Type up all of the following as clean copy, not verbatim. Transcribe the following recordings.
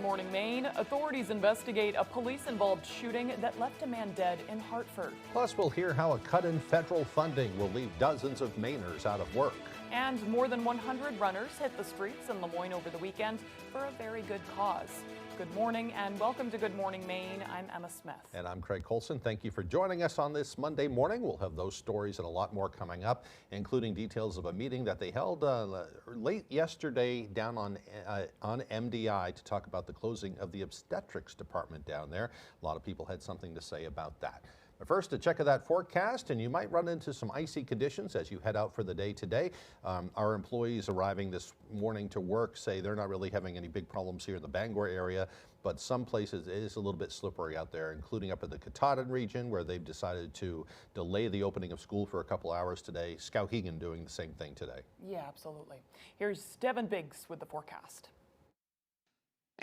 Good Morning Maine. Authorities investigate a police-involved shooting that left a man dead in Hartford. Plus, we'll hear how a cut in federal funding will leave dozens of Mainers out of work. And more than 100 runners hit the streets in Lemoyne over the weekend for a very good cause. Good morning and welcome to Good Morning Maine. I'm Emma Smith. And I'm Craig Colson. Thank you for joining us on this Monday morning. We'll have those stories and a lot more coming up, including details of a meeting that they held late yesterday down on MDI to talk about the closing of the obstetrics department down there. A lot of people had something to say about that. But first, a check of that forecast, and you might run into some icy conditions as you head out for the day today. Our employees arriving this morning to work say they're not really having any big problems here in the Bangor area, but some places it is a little bit slippery out there, including up in the Katahdin region, where they've decided to delay the opening of school for a couple hours today. Skowhegan doing the same thing today. Yeah, absolutely. Here's Devin Biggs with the forecast.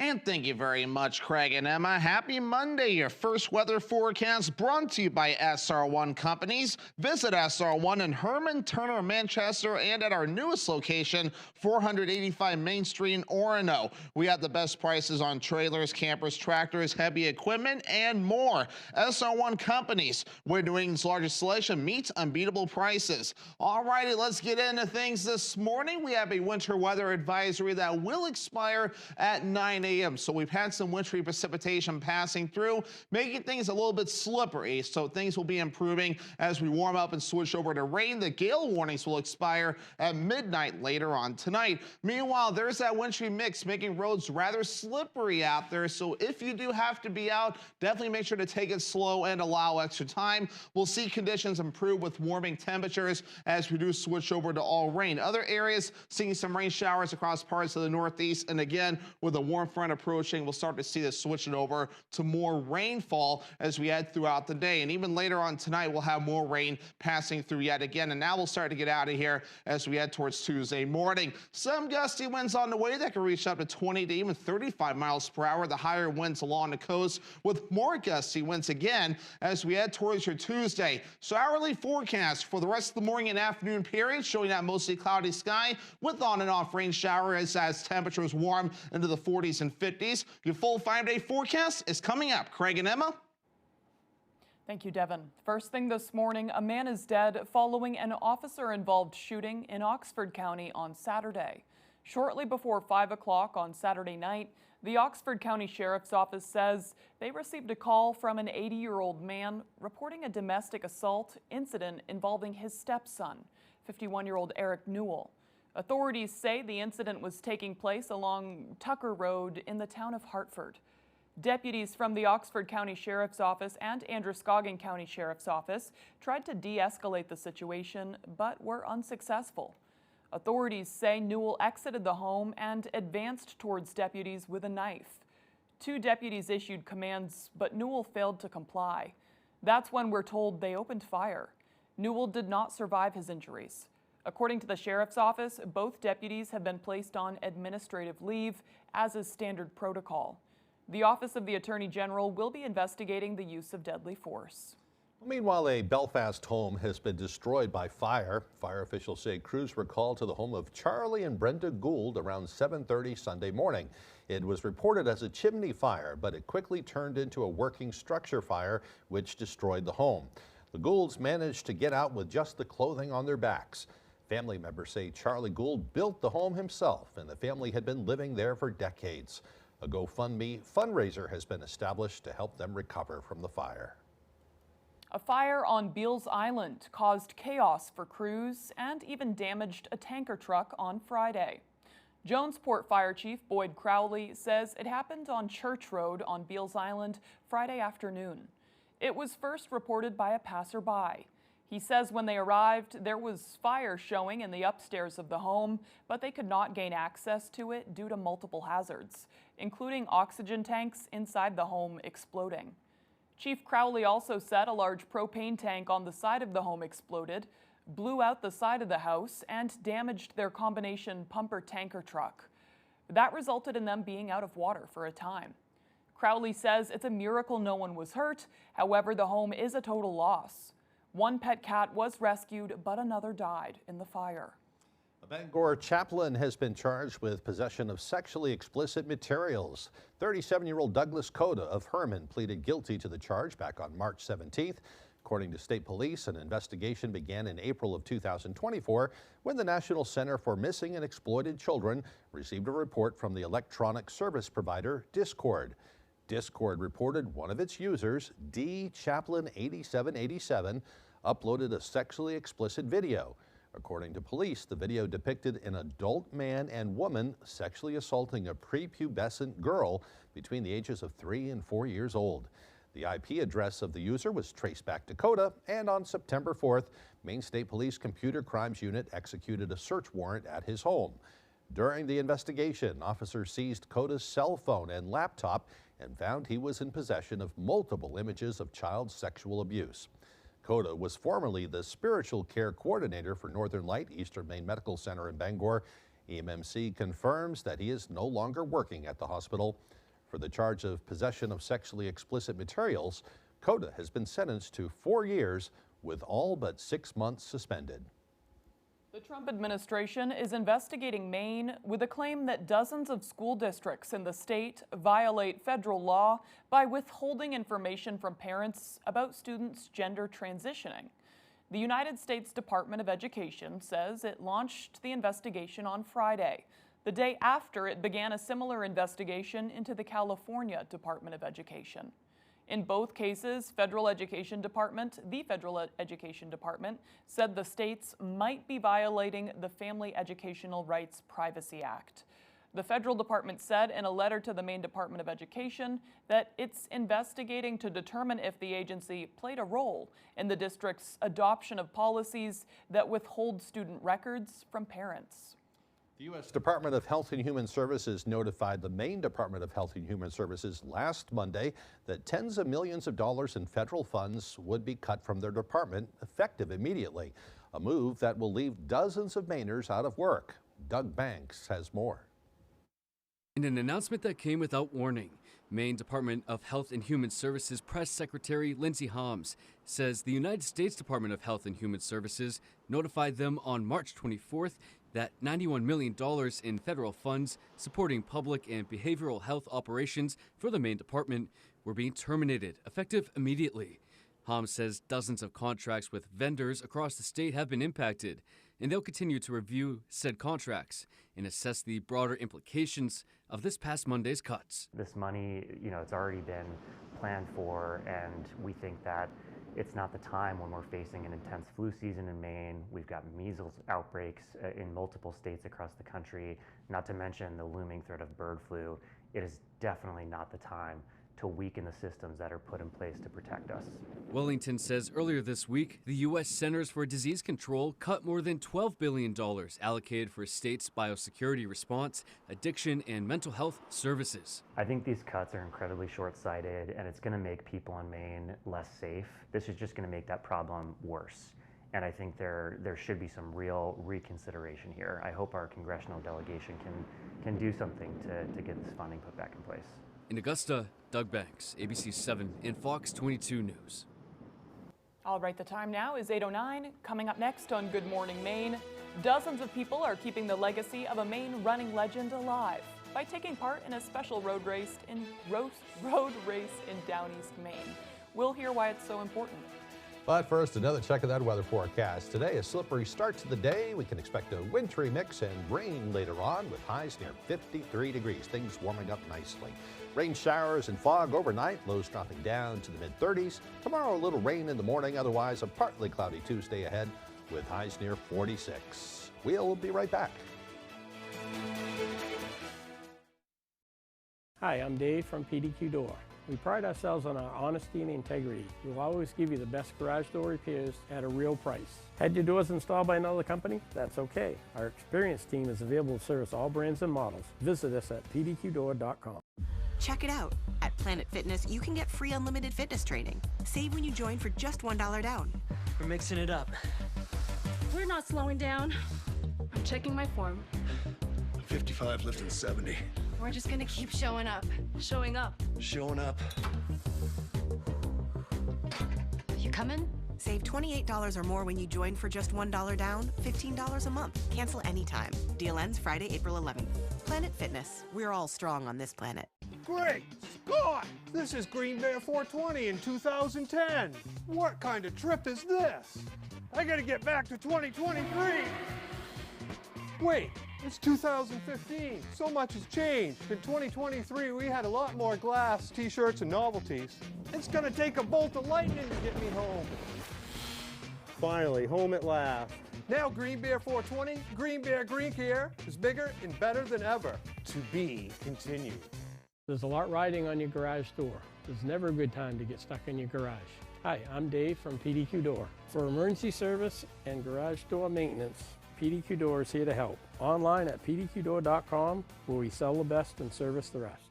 And thank you very much, Craig and Emma. Happy Monday. Your first weather forecast brought to you by SR1 Companies. Visit SR1 in Herman, Turner, Manchester, and at our newest location, 485 Main Street in Orono. We have the best prices on trailers, campers, tractors, heavy equipment, and more. SR1 Companies, where New England's largest selection meets unbeatable prices. All righty, let's get into things this morning. We have a winter weather advisory that will expire at 9 a.m. So we've had some wintry precipitation passing through, making things a little bit slippery. So things will be improving as we warm up and switch over to rain. The gale warnings will expire at midnight later on tonight. Meanwhile, there's that wintry mix making roads rather slippery out there. So if you do have to be out, definitely make sure to take it slow and allow extra time. We'll see conditions improve with warming temperatures as we do switch over to all rain. Other areas seeing some rain showers across parts of the Northeast. And again, with a warm front approaching, we'll start to see this switching over to more rainfall as we head throughout the day. And even later on tonight, we'll have more rain passing through yet again. And now we'll start to get out of here as we head towards Tuesday morning. Some gusty winds on the way that can reach up to 20 to even 35 miles per hour. The higher winds along the coast with more gusty winds again as we head towards your Tuesday. So hourly forecast for the rest of the morning and afternoon period showing that mostly cloudy sky with on and off rain showers as temperatures warm into the 40s and 50s. Your full 5-day forecast is coming up. Craig and Emma. Thank you, Devin. First thing this morning, a man is dead following an officer-involved shooting in Oxford County on Saturday. Shortly before 5 o'clock on Saturday night, the Oxford County Sheriff's Office says they received a call from an 80-year-old man reporting a domestic assault incident involving his stepson, 51-year-old Eric Newell. Authorities say the incident was taking place along Tucker Road in the town of Hartford. Deputies from the Oxford County Sheriff's Office and Androscoggin County Sheriff's Office tried to de-escalate the situation, but were unsuccessful. Authorities say Newell exited the home and advanced towards deputies with a knife. 2 deputies issued commands, but Newell failed to comply. That's when we're told they opened fire. Newell did not survive his injuries. According to the Sheriff's Office, both deputies have been placed on administrative leave, as is standard protocol. The Office of the Attorney General will be investigating the use of deadly force. Meanwhile, a Belfast home has been destroyed by fire. Fire officials say crews were called to the home of Charlie and Brenda Gould around 7:30 Sunday morning. It was reported as a chimney fire, but it quickly turned into a working structure fire, which destroyed the home. The Goulds managed to get out with just the clothing on their backs. Family members say Charlie Gould built the home himself, and the family had been living there for decades. A GoFundMe fundraiser has been established to help them recover from the fire. A fire on Beals Island caused chaos for crews and even damaged a tanker truck on Friday. Jonesport Fire Chief Boyd Crowley says it happened on Church Road on Beals Island Friday afternoon. It was first reported by a passerby. He says when they arrived, there was fire showing in the upstairs of the home, but they could not gain access to it due to multiple hazards, including oxygen tanks inside the home exploding. Chief Crowley also said a large propane tank on the side of the home exploded, blew out the side of the house, and damaged their combination pumper tanker truck. That resulted in them being out of water for a time. Crowley says it's a miracle no one was hurt. However, the home is a total loss. One pet cat was rescued, but another died in the fire. A Bangor chaplain has been charged with possession of sexually explicit materials. 37-year-old Douglas Coda of Herman pleaded guilty to the charge back on March 17th. According to state police, an investigation began in April of 2024 when the National Center for Missing and Exploited Children received a report from the electronic service provider Discord. Discord reported one of its users, dchaplain8787, uploaded a sexually explicit video. According to police, the video depicted an adult man and woman sexually assaulting a prepubescent girl between the ages of 3 and 4 years old. The IP address of the user was traced back to Coda, and on September 4th, Maine State Police Computer Crimes Unit executed a search warrant at his home. During the investigation, officers seized Coda's cell phone and laptop and found he was in possession of multiple images of child sexual abuse. Coda was formerly the spiritual care coordinator for Northern Light Eastern Maine Medical Center in Bangor. EMMC confirms that he is no longer working at the hospital. For the charge of possession of sexually explicit materials, Coda has been sentenced to 4 years with all but 6 months suspended. The Trump administration is investigating Maine with a claim that dozens of school districts in the state violate federal law by withholding information from parents about students' gender transitioning. The United States Department of Education says it launched the investigation on Friday, the day after it began a similar investigation into the California Department of Education. In both cases, the Federal Education Department said the states might be violating the Family Educational Rights Privacy Act. The federal department said in a letter to the Maine Department of Education that it's investigating to determine if the agency played a role in the district's adoption of policies that withhold student records from parents. The U.S. Department of Health and Human Services notified the Maine Department of Health and Human Services last Monday that tens of millions of dollars in federal funds would be cut from their department effective immediately, a move that will leave dozens of Mainers out of work. Doug Banks has more. In an announcement that came without warning, Maine Department of Health and Human Services Press Secretary Lindsay Holmes says the United States Department of Health and Human Services notified them on March 24th that $91 million in federal funds supporting public and behavioral health operations for the Maine Department were being terminated, effective immediately. Holmes says dozens of contracts with vendors across the state have been impacted, and they'll continue to review said contracts and assess the broader implications of this past Monday's cuts. This money, it's already been planned for, and we think that it's not the time when we're facing an intense flu season in Maine. We've got measles outbreaks in multiple states across the country, not to mention the looming threat of bird flu. It is definitely not the time to weaken the systems that are put in place to protect us. Wellington says earlier this week, the U.S. Centers for Disease Control cut more than $12 billion allocated for states' biosecurity response, addiction, and mental health services. I think these cuts are incredibly short-sighted, and it's going to make people in Maine less safe. This is just going to make that problem worse. And I think there should be some real reconsideration here. I hope our congressional delegation can do something to get this funding put back in place. In Augusta, Doug Banks, ABC 7 and Fox 22 News. All right, the time now is 8:09. Coming up next on Good Morning Maine, dozens of people are keeping the legacy of a Maine running legend alive by taking part in a special road race in Down East Maine. We'll hear why it's so important. But first, another check of that weather forecast. Today, a slippery start to the day. We can expect a wintry mix and rain later on with highs near 53 degrees. Things warming up nicely. Rain showers and fog overnight, lows dropping down to the mid-30s. Tomorrow, a little rain in the morning. Otherwise, a partly cloudy Tuesday ahead with highs near 46. We'll be right back. Hi, I'm Dave from PDQ Door. We pride ourselves on our honesty and integrity. We'll always give you the best garage door repairs at a real price. Had your doors installed by another company? That's okay. Our experienced team is available to service all brands and models. Visit us at pdqdoor.com. Check it out. At Planet Fitness, you can get free unlimited fitness training. Save when you join for just $1 down. We're mixing it up. We're not slowing down. I'm checking my form. 55 lifting 70. We're just gonna keep showing up. Showing up. Showing up. You coming? Save $28 or more when you join for just $1 down, $15 a month. Cancel anytime. Deal ends Friday, April 11th. Planet Fitness. We're all strong on this planet. Great Scott! This is Green Bear 420 in 2010. What kind of trip is this? I gotta get back to 2023. Wait, it's 2015. So much has changed. In 2023, we had a lot more glass, t-shirts, and novelties. It's gonna take a bolt of lightning to get me home. Finally, home at last. Now Green Bear 420, Green Bear Green Care is bigger and better than ever. To be continued. There's a lot riding on your garage door. There's never a good time to get stuck in your garage. Hi, I'm Dave from PDQ Door. For emergency service and garage door maintenance, PDQ Door is here to help. Online at pdqdoor.com, where we sell the best and service the rest.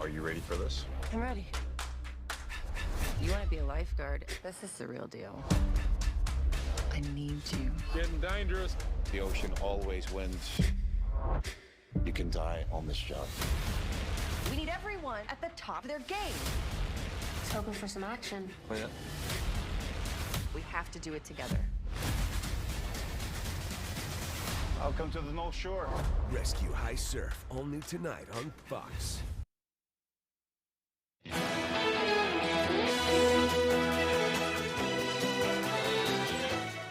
Are you ready for this? I'm ready. You want to be a lifeguard? This is the real deal. I need you. Getting dangerous. The ocean always wins. You can die on this job. We need everyone at the top of their game. Just hoping for some action. Oh, yeah? We have to do it together. Welcome to the North Shore. Rescue High Surf, all new tonight on Fox.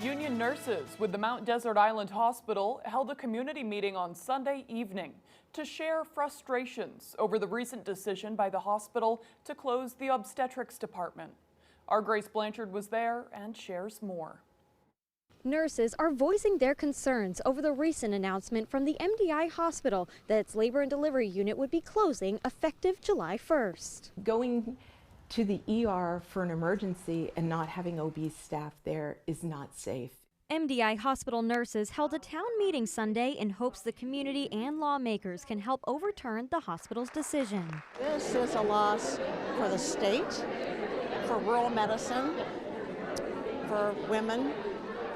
Union nurses with the Mount Desert Island Hospital held a community meeting on Sunday evening to share frustrations over the recent decision by the hospital to close the obstetrics department. Our Grace Blanchard was there and shares more. Nurses are voicing their concerns over the recent announcement from the MDI hospital that its labor and delivery unit would be closing effective July 1st. Going to the ER for an emergency and not having OB staff there is not safe. MDI hospital nurses held a town meeting Sunday in hopes the community and lawmakers can help overturn the hospital's decision. This is a loss for the state, for rural medicine, for women,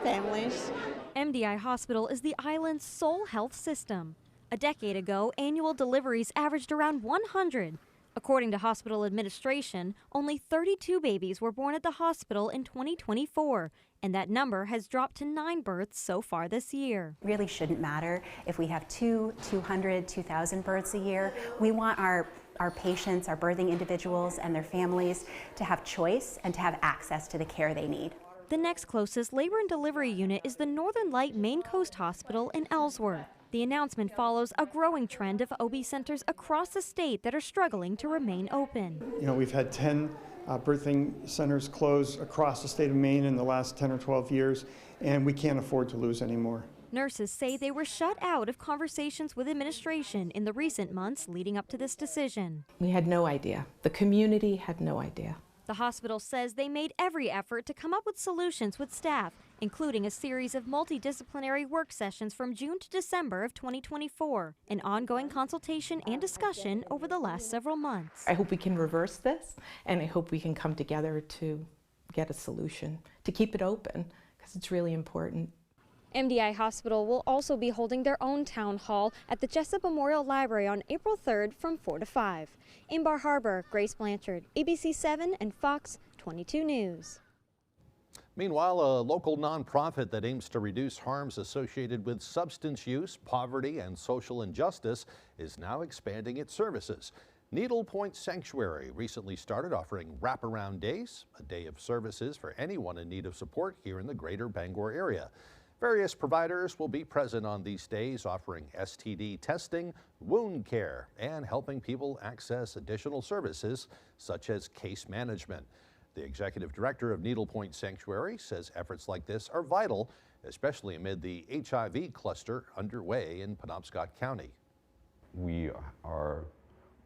families. MDI Hospital is the island's sole health system. A decade ago, annual deliveries averaged around 100. According to hospital administration, only 32 babies were born at the hospital in 2024, and that number has dropped to 9 births so far this year. It really shouldn't matter if we have 200, 2,000 births a year. We want our patients, our birthing individuals, and their families to have choice and to have access to the care they need. The next closest labor and delivery unit is the Northern Light Main Coast Hospital in Ellsworth. The announcement follows a growing trend of OB centers across the state that are struggling to remain open. You know, we've had 10 birthing centers close across the state of Maine in the last 10 or 12 years, and we can't afford to lose any more. Nurses say they were shut out of conversations with administration in the recent months leading up to this decision. We had no idea. The community had no idea. The hospital says they made every effort to come up with solutions with staff, including a series of multidisciplinary work sessions from June to December of 2024, an ongoing consultation and discussion over the last several months. I hope we can reverse this, and I hope we can come together to get a solution, to keep it open, because it's really important. MDI Hospital will also be holding their own town hall at the Jessup Memorial Library on April 3rd from 4 to 5. In Bar Harbor, Grace Blanchard, ABC 7 and Fox 22 News. Meanwhile, a local nonprofit that aims to reduce harms associated with substance use, poverty, and social injustice is now expanding its services. Needle Point Sanctuary recently started offering wraparound days, a day of services for anyone in need of support here in the greater Bangor area. Various providers will be present on these days, offering STD testing, wound care, and helping people access additional services such as case management. The executive director of Needle Point Sanctuary says efforts like this are vital, especially amid the HIV cluster underway in Penobscot County. We are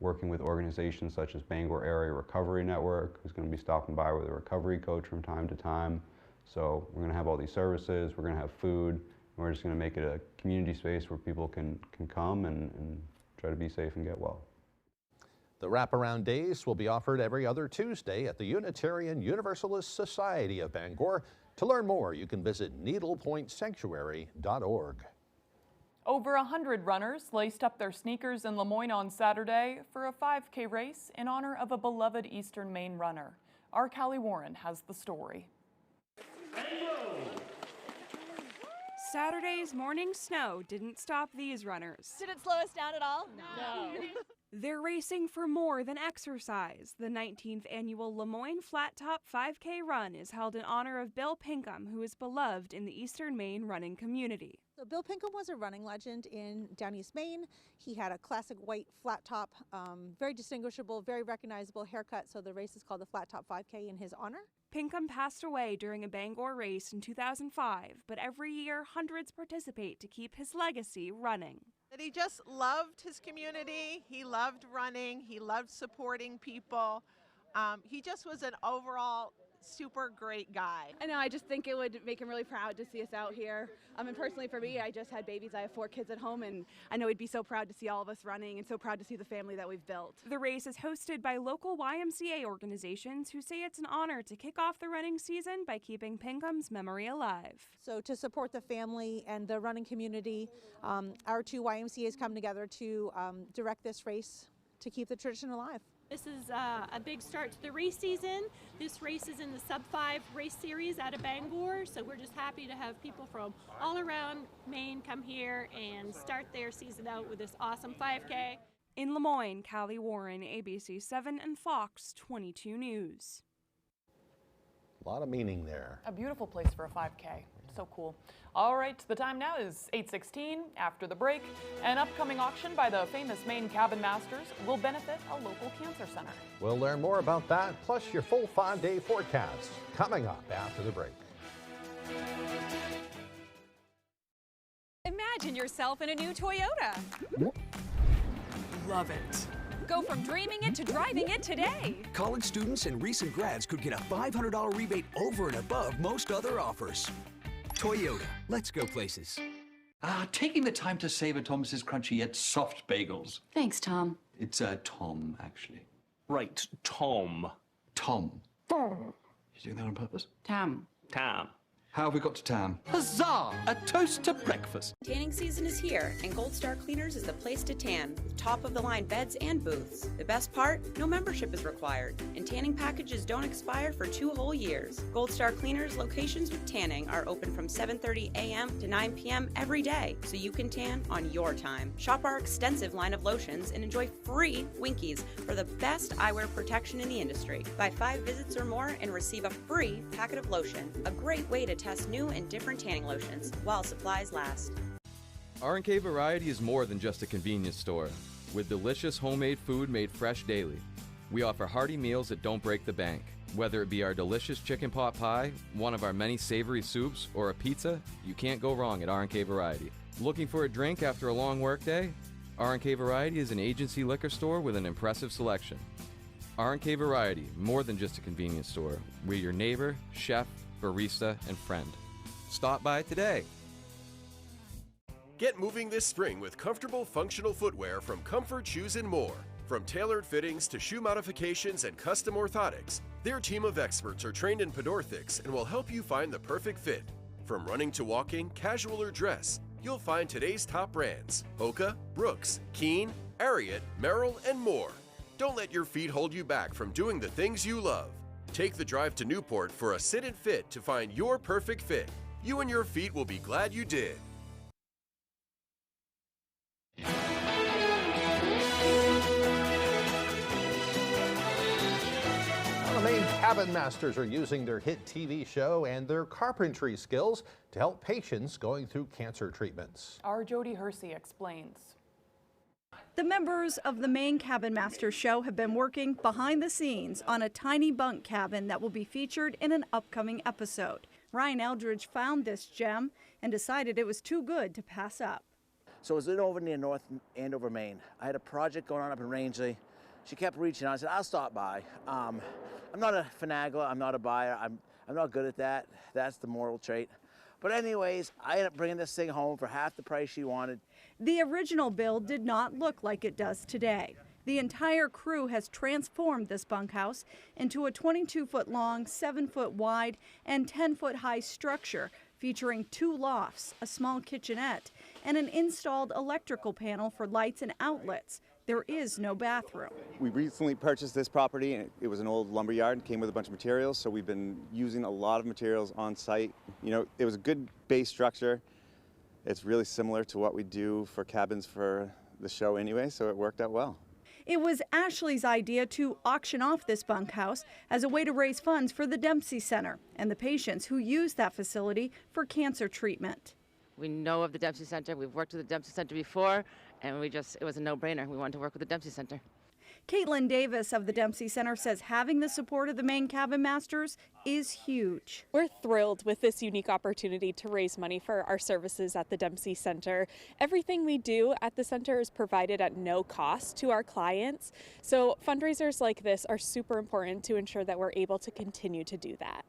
working with organizations such as Bangor Area Recovery Network, who's going to be stopping by with a recovery coach from time to time. So we're going to have all these services, we're going to have food, and we're just going to make it a community space where people can come and try to be safe and get well. The wraparound days will be offered every other Tuesday at the Unitarian Universalist Society of Bangor. To learn more, you can visit needlepointsanctuary.org. Over 100 runners laced up their sneakers in Lemoyne on Saturday for a 5K race in honor of a beloved Eastern Maine runner. Our Callie Warren has the story. Saturday's morning snow didn't stop these runners. Did it slow us down at all? No. They're racing for more than exercise. The 19th annual Lemoyne Flat Top 5K run is held in honor of Bill Pinkham, who is beloved in the Eastern Maine running community. So Bill Pinkham was a running legend in down East Maine. He had a classic white flat top, very distinguishable, very recognizable haircut. So the race is called the Flat Top 5K in his honor. Pinkham passed away during a Bangor race in 2005, but every year hundreds participate to keep his legacy running. That he just loved his community, he loved running, he loved supporting people. He just was an overall super great guy. I know, I just think it would make him really proud to see us out here. And personally for me, I just had babies. I have 4 kids at home, and I know he'd be so proud to see all of us running and so proud to see the family that we've built. The race is hosted by local YMCA organizations who say it's an honor to kick off the running season by keeping Pinkham's memory alive. So to support the family and the running community, our 2 YMCAs come together to direct this race to keep the tradition alive. This is a big start to the race season. This race is in the sub-5 race series out of Bangor, so we're just happy to have people from all around Maine come here and start their season out with this awesome 5K. In Lemoyne, Callie Warren, ABC 7 and Fox 22 News. A lot of meaning there. A beautiful place for a 5K. So cool. All right, the time now is 8:16. After the break, an upcoming auction by the famous Maine Cabin Masters will benefit a local cancer center. We'll learn more about that, plus your full 5-day forecast, coming up after the break. Imagine yourself in a new Toyota. Love it. Go from dreaming it to driving it today. College students and recent grads could get a $500 rebate over and above most other offers. Toyota, let's go places. Taking the time to savor Thomas's crunchy yet soft bagels. Thanks, Tom. It's Tom, actually. Right, Tom. Tom. You doing that on purpose? Tom. Tam. How have we got to Tam? Huzzah! A toast to breakfast. Tanning season is here, and Gold Star Cleaners is the place to tan, with top-of-the-line beds and booths. The best part? No membership is required, and tanning packages don't expire for 2 whole years. Gold Star Cleaners locations with tanning are open from 7:30 a.m. to 9 p.m. every day, so you can tan on your time. Shop our extensive line of lotions and enjoy free Winkies for the best eyewear protection in the industry. Buy 5 visits or more and receive a free packet of lotion. A great way to test new and different tanning lotions while supplies last. R&K Variety is more than just a convenience store. With delicious homemade food made fresh daily. We offer hearty meals that don't break the bank. Whether it be our delicious chicken pot pie, one of our many savory soups, or a pizza, you can't go wrong at R&K Variety. Looking for a drink after a long workday? R&K Variety is an agency liquor store with an impressive selection. R&K Variety, more than just a convenience store. We're your neighbor, chef, barista, and friend. Stop by today. Get moving this spring with comfortable, functional footwear from Comfort Shoes and More. From tailored fittings to shoe modifications and custom orthotics, their team of experts are trained in podorthics and will help you find the perfect fit. From running to walking, casual or dress, you'll find today's top brands: Hoka, Brooks, Keen, Ariat, Merrill, and more. Don't let your feet hold you back from doing the things you love. Take the drive to Newport for a sit and fit to find your perfect fit. You and your feet will be glad you did. Now, the Maine Cabin Masters are using their hit TV show and their carpentry skills to help patients going through cancer treatments. Our Jody Hersey explains. The members of the Maine Cabin Masters show have been working behind the scenes on a tiny bunk cabin that will be featured in an upcoming episode. Ryan Eldridge found this gem and decided it was too good to pass up. So I was in over near North Andover, Maine. I had a project going on up in Rangeley. She kept reaching out. I said, I'll stop by. I'm not a finagler. I'm not a buyer. I'm not good at that. That's the moral trait. But anyways, I ended up bringing this thing home for half the price she wanted. The original build did not look like it does today. The entire crew has transformed this bunkhouse into a 22-foot long, 7-foot wide, and 10-foot high structure featuring 2 lofts, a small kitchenette, and an installed electrical panel for lights and outlets, there is no bathroom. We recently purchased this property, and it was an old lumber yard, came with a bunch of materials, so we've been using a lot of materials on site. You know, it was a good base structure. It's really similar to what we do for cabins for the show anyway, so it worked out well. It was Ashley's idea to auction off this bunkhouse as a way to raise funds for the Dempsey Center and the patients who use that facility for cancer treatment. We know of the Dempsey Center. We've worked with the Dempsey Center before, and it was a no-brainer. We wanted to work with the Dempsey Center. Caitlin Davis of the Dempsey Center says having the support of the Maine Cabin Masters is huge. We're thrilled with this unique opportunity to raise money for our services at the Dempsey Center. Everything we do at the center is provided at no cost to our clients. So fundraisers like this are super important to ensure that we're able to continue to do that.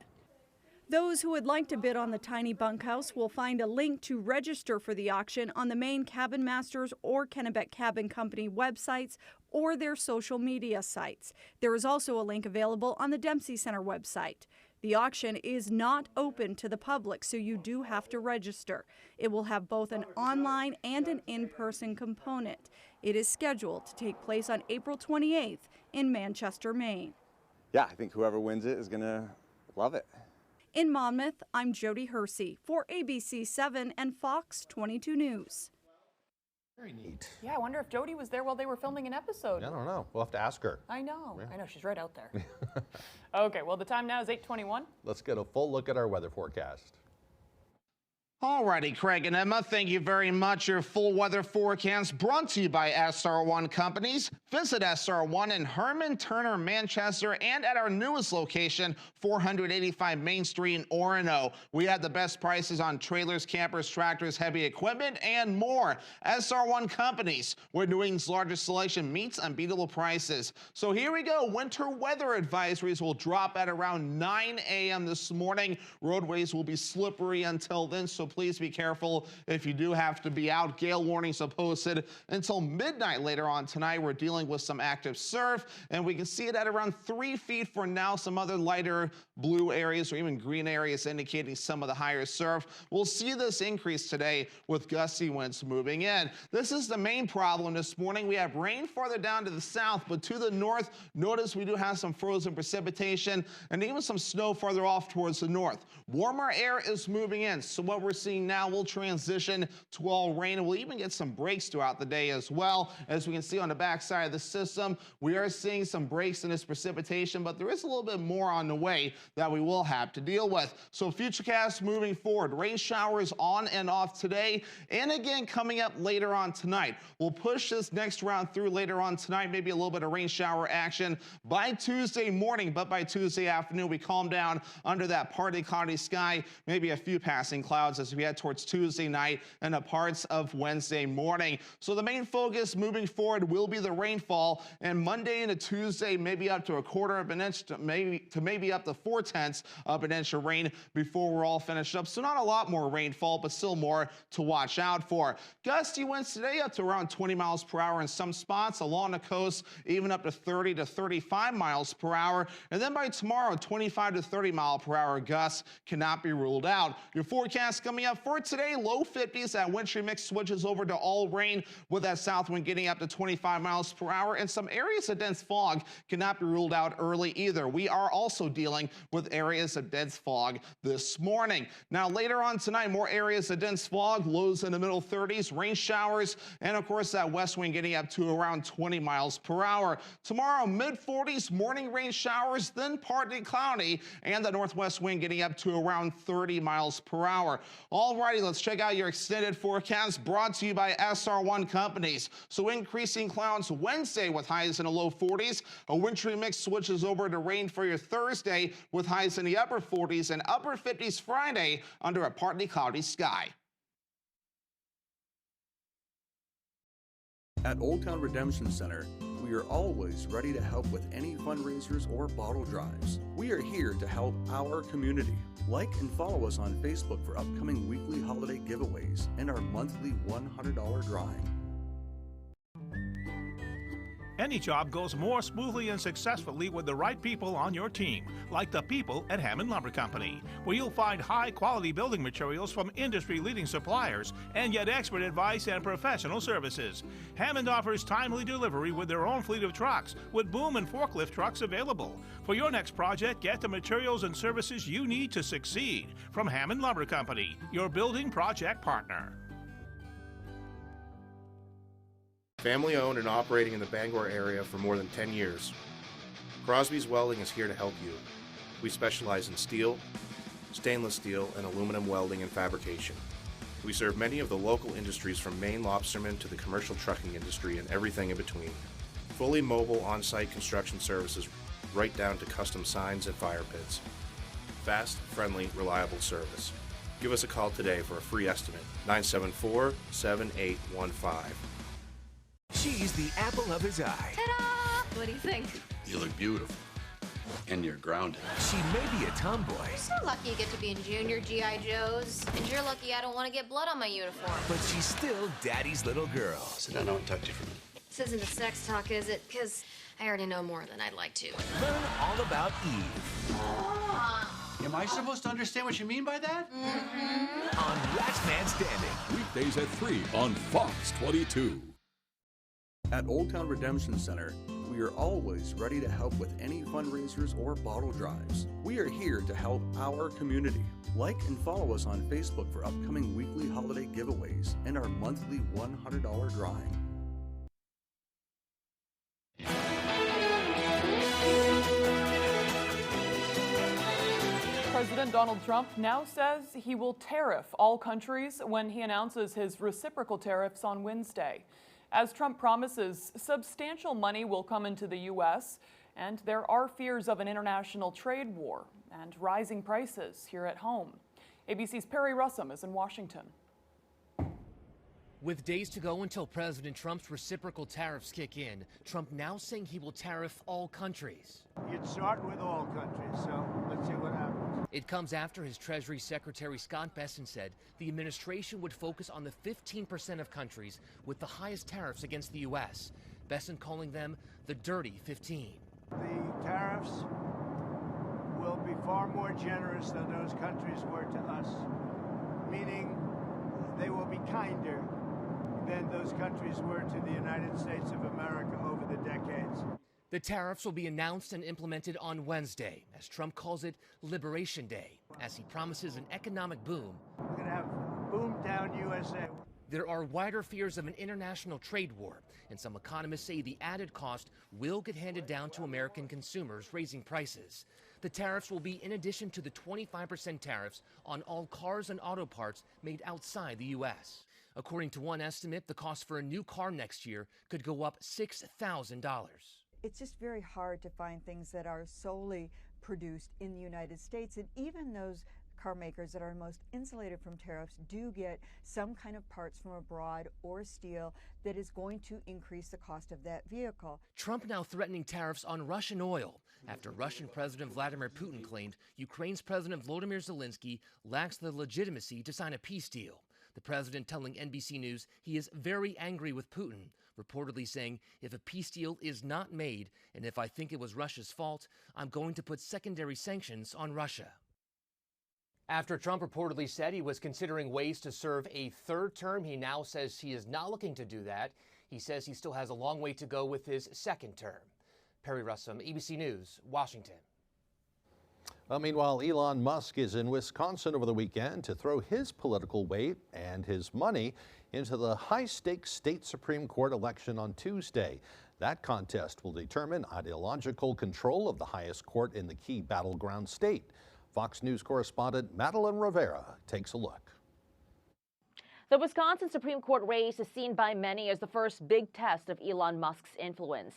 Those who would like to bid on the tiny bunkhouse will find a link to register for the auction on the Maine Cabin Masters or Kennebec Cabin Company websites or their social media sites. There is also a link available on the Dempsey Center website. The auction is not open to the public, so you do have to register. It will have both an online and an in-person component. It is scheduled to take place on April 28th in Manchester, Maine. Yeah, I think whoever wins it is going to love it. In Monmouth, I'm Jody Hersey for ABC 7 and Fox 22 News. Very neat. Yeah, I wonder if Jody was there while they were filming an episode. I don't know. We'll have to ask her. I know. Yeah. I know. She's right out there. Okay, well, the time now is 8:21. Let's get a full look at our weather forecast. Alrighty, Craig and Emma, thank you very much. Your full weather forecast brought to you by SR1 Companies. Visit SR1 in Herman, Turner, Manchester, and at our newest location, 485 Main Street in Orono. We have the best prices on trailers, campers, tractors, heavy equipment, and more. SR1 Companies, where New England's largest selection meets unbeatable prices. So here we go. Winter weather advisories will drop at around 9 a.m. this morning. Roadways will be slippery until then, so please be careful if you do have to be out. Gale warnings are posted until midnight later on tonight. We're dealing with some active surf, and we can see it at around 3 feet for now. Some other lighter blue areas or even green areas indicating some of the higher surf. We'll see this increase today with gusty winds moving in. This is the main problem this morning. We have rain farther down to the south, but to the north, notice we do have some frozen precipitation and even some snow farther off towards the north. Warmer air is moving in, so what we're seeing now will transition to all rain, and we'll even get some breaks throughout the day as well. As we can see on the back side of the system, we are seeing some breaks in this precipitation, but there is a little bit more on the way that we will have to deal with. So futurecast moving forward, rain showers on and off today, and again coming up later on tonight. We'll push this next round through later on tonight, maybe a little bit of rain shower action by Tuesday morning, but by Tuesday afternoon we calm down under that partly cloudy sky, maybe a few passing clouds as we head towards Tuesday night and the parts of Wednesday morning. So the main focus moving forward will be the rainfall, and Monday into Tuesday maybe up to a quarter of an inch to maybe up to 4/10 of an inch of rain before we're all finished up. So not a lot more rainfall, but still more to watch out for. Gusty winds today up to around 20 miles per hour in some spots along the coast, even up to 30 to 35 miles per hour. And then by tomorrow, 25 to 30 mile per hour gusts cannot be ruled out. Your forecast coming up for today, low 50s. That wintry mix switches over to all rain with that south wind getting up to 25 miles per hour, and some areas of dense fog cannot be ruled out early either. We are also dealing with areas of dense fog this morning. Now later on tonight, more areas of dense fog, lows in the middle 30s, rain showers, and of course that west wind getting up to around 20 miles per hour. Tomorrow, mid 40s, morning rain showers, then partly cloudy, and the northwest wind getting up to around 30 miles per hour. Alrighty, let's check out your extended forecast brought to you by SR1 Companies. So increasing clouds Wednesday with highs in the low 40s. A wintry mix switches over to rain for your Thursday with highs in the upper 40s and upper 50s Friday under a partly cloudy sky. At Old Town Redemption Center, we are always ready to help with any fundraisers or bottle drives. We are here to help our community. Like and follow us on Facebook for upcoming weekly holiday giveaways and our monthly $100 drawing. Any job goes more smoothly and successfully with the right people on your team, like the people at Hammond Lumber Company, where you'll find high-quality building materials from industry-leading suppliers and get expert advice and professional services. Hammond offers timely delivery with their own fleet of trucks, with boom and forklift trucks available. For your next project, get the materials and services you need to succeed from Hammond Lumber Company, your building project partner. Family owned and operating in the Bangor area for more than 10 years. Crosby's Welding is here to help you. We specialize in steel, stainless steel, and aluminum welding and fabrication. We serve many of the local industries from Maine lobstermen to the commercial trucking industry and everything in between. Fully mobile on-site construction services right down to custom signs and fire pits. Fast, friendly, reliable service. Give us a call today for a free estimate, 974-7815. She's the apple of his eye. Ta-da! What do you think? You look beautiful. And you're grounded. She may be a tomboy. You're so lucky you get to be in junior G.I. Joes. And you're lucky I don't want to get blood on my uniform. But she's still Daddy's little girl. Sit down, I want to talk to you for a minute. This isn't a sex talk, is it? Because I already know more than I'd like to. Learn all about Eve. Am I supposed to understand what you mean by that? On Last Man Standing. Weekdays at 3 on Fox 22. At Old Town Redemption Center, we are always ready to help with any fundraisers or bottle drives. We are here to help our community. Like and follow us on Facebook for upcoming weekly holiday giveaways and our monthly $100 drawing. President Donald Trump now says he will tariff all countries when he announces his reciprocal tariffs on Wednesday. As Trump promises, substantial money will come into the U.S., and there are fears of an international trade war and rising prices here at home. ABC's Perry Russum is in Washington. With days to go until President Trump's reciprocal tariffs kick in, Trump now saying he will tariff all countries. You'd start with all countries, so let's see what happens. It comes after his Treasury Secretary Scott Bessent said the administration would focus on the 15% of countries with the highest tariffs against the U.S., Bessent calling them the dirty 15. The tariffs will be far more generous than those countries were to us, meaning they will be kinder than those countries were to the United States of America over the decades. The tariffs will be announced and implemented on Wednesday, as Trump calls it Liberation Day, as he promises an economic boom. We're going to have boom down USA. There are wider fears of an international trade war, and some economists say the added cost will get handed down to American consumers, raising prices. The tariffs will be in addition to the 25% tariffs on all cars and auto parts made outside the U.S. According to one estimate, the cost for a new car next year could go up $6,000. It's just very hard to find things that are solely produced in the United States, and even those car makers that are most insulated from tariffs do get some kind of parts from abroad or steel that is going to increase the cost of that vehicle. Trump now threatening tariffs on Russian oil after Russian President Vladimir Putin claimed Ukraine's President Volodymyr Zelensky lacks the legitimacy to sign a peace deal. The president telling NBC News he is very angry with Putin, reportedly saying, if a peace deal is not made and if I think it was Russia's fault, I'm going to put secondary sanctions on Russia. After Trump reportedly said he was considering ways to serve a third term, he now says he is not looking to do that. He says he still has a long way to go with his second term. Perry Russum, ABC News, Washington. Well, meanwhile, Elon Musk is in Wisconsin over the weekend to throw his political weight and his money into the high-stakes state Supreme Court election on Tuesday. That contest will determine ideological control of the highest court in the key battleground state. Fox News correspondent Madeline Rivera takes a look. The Wisconsin Supreme Court race is seen by many as the first big test of Elon Musk's influence.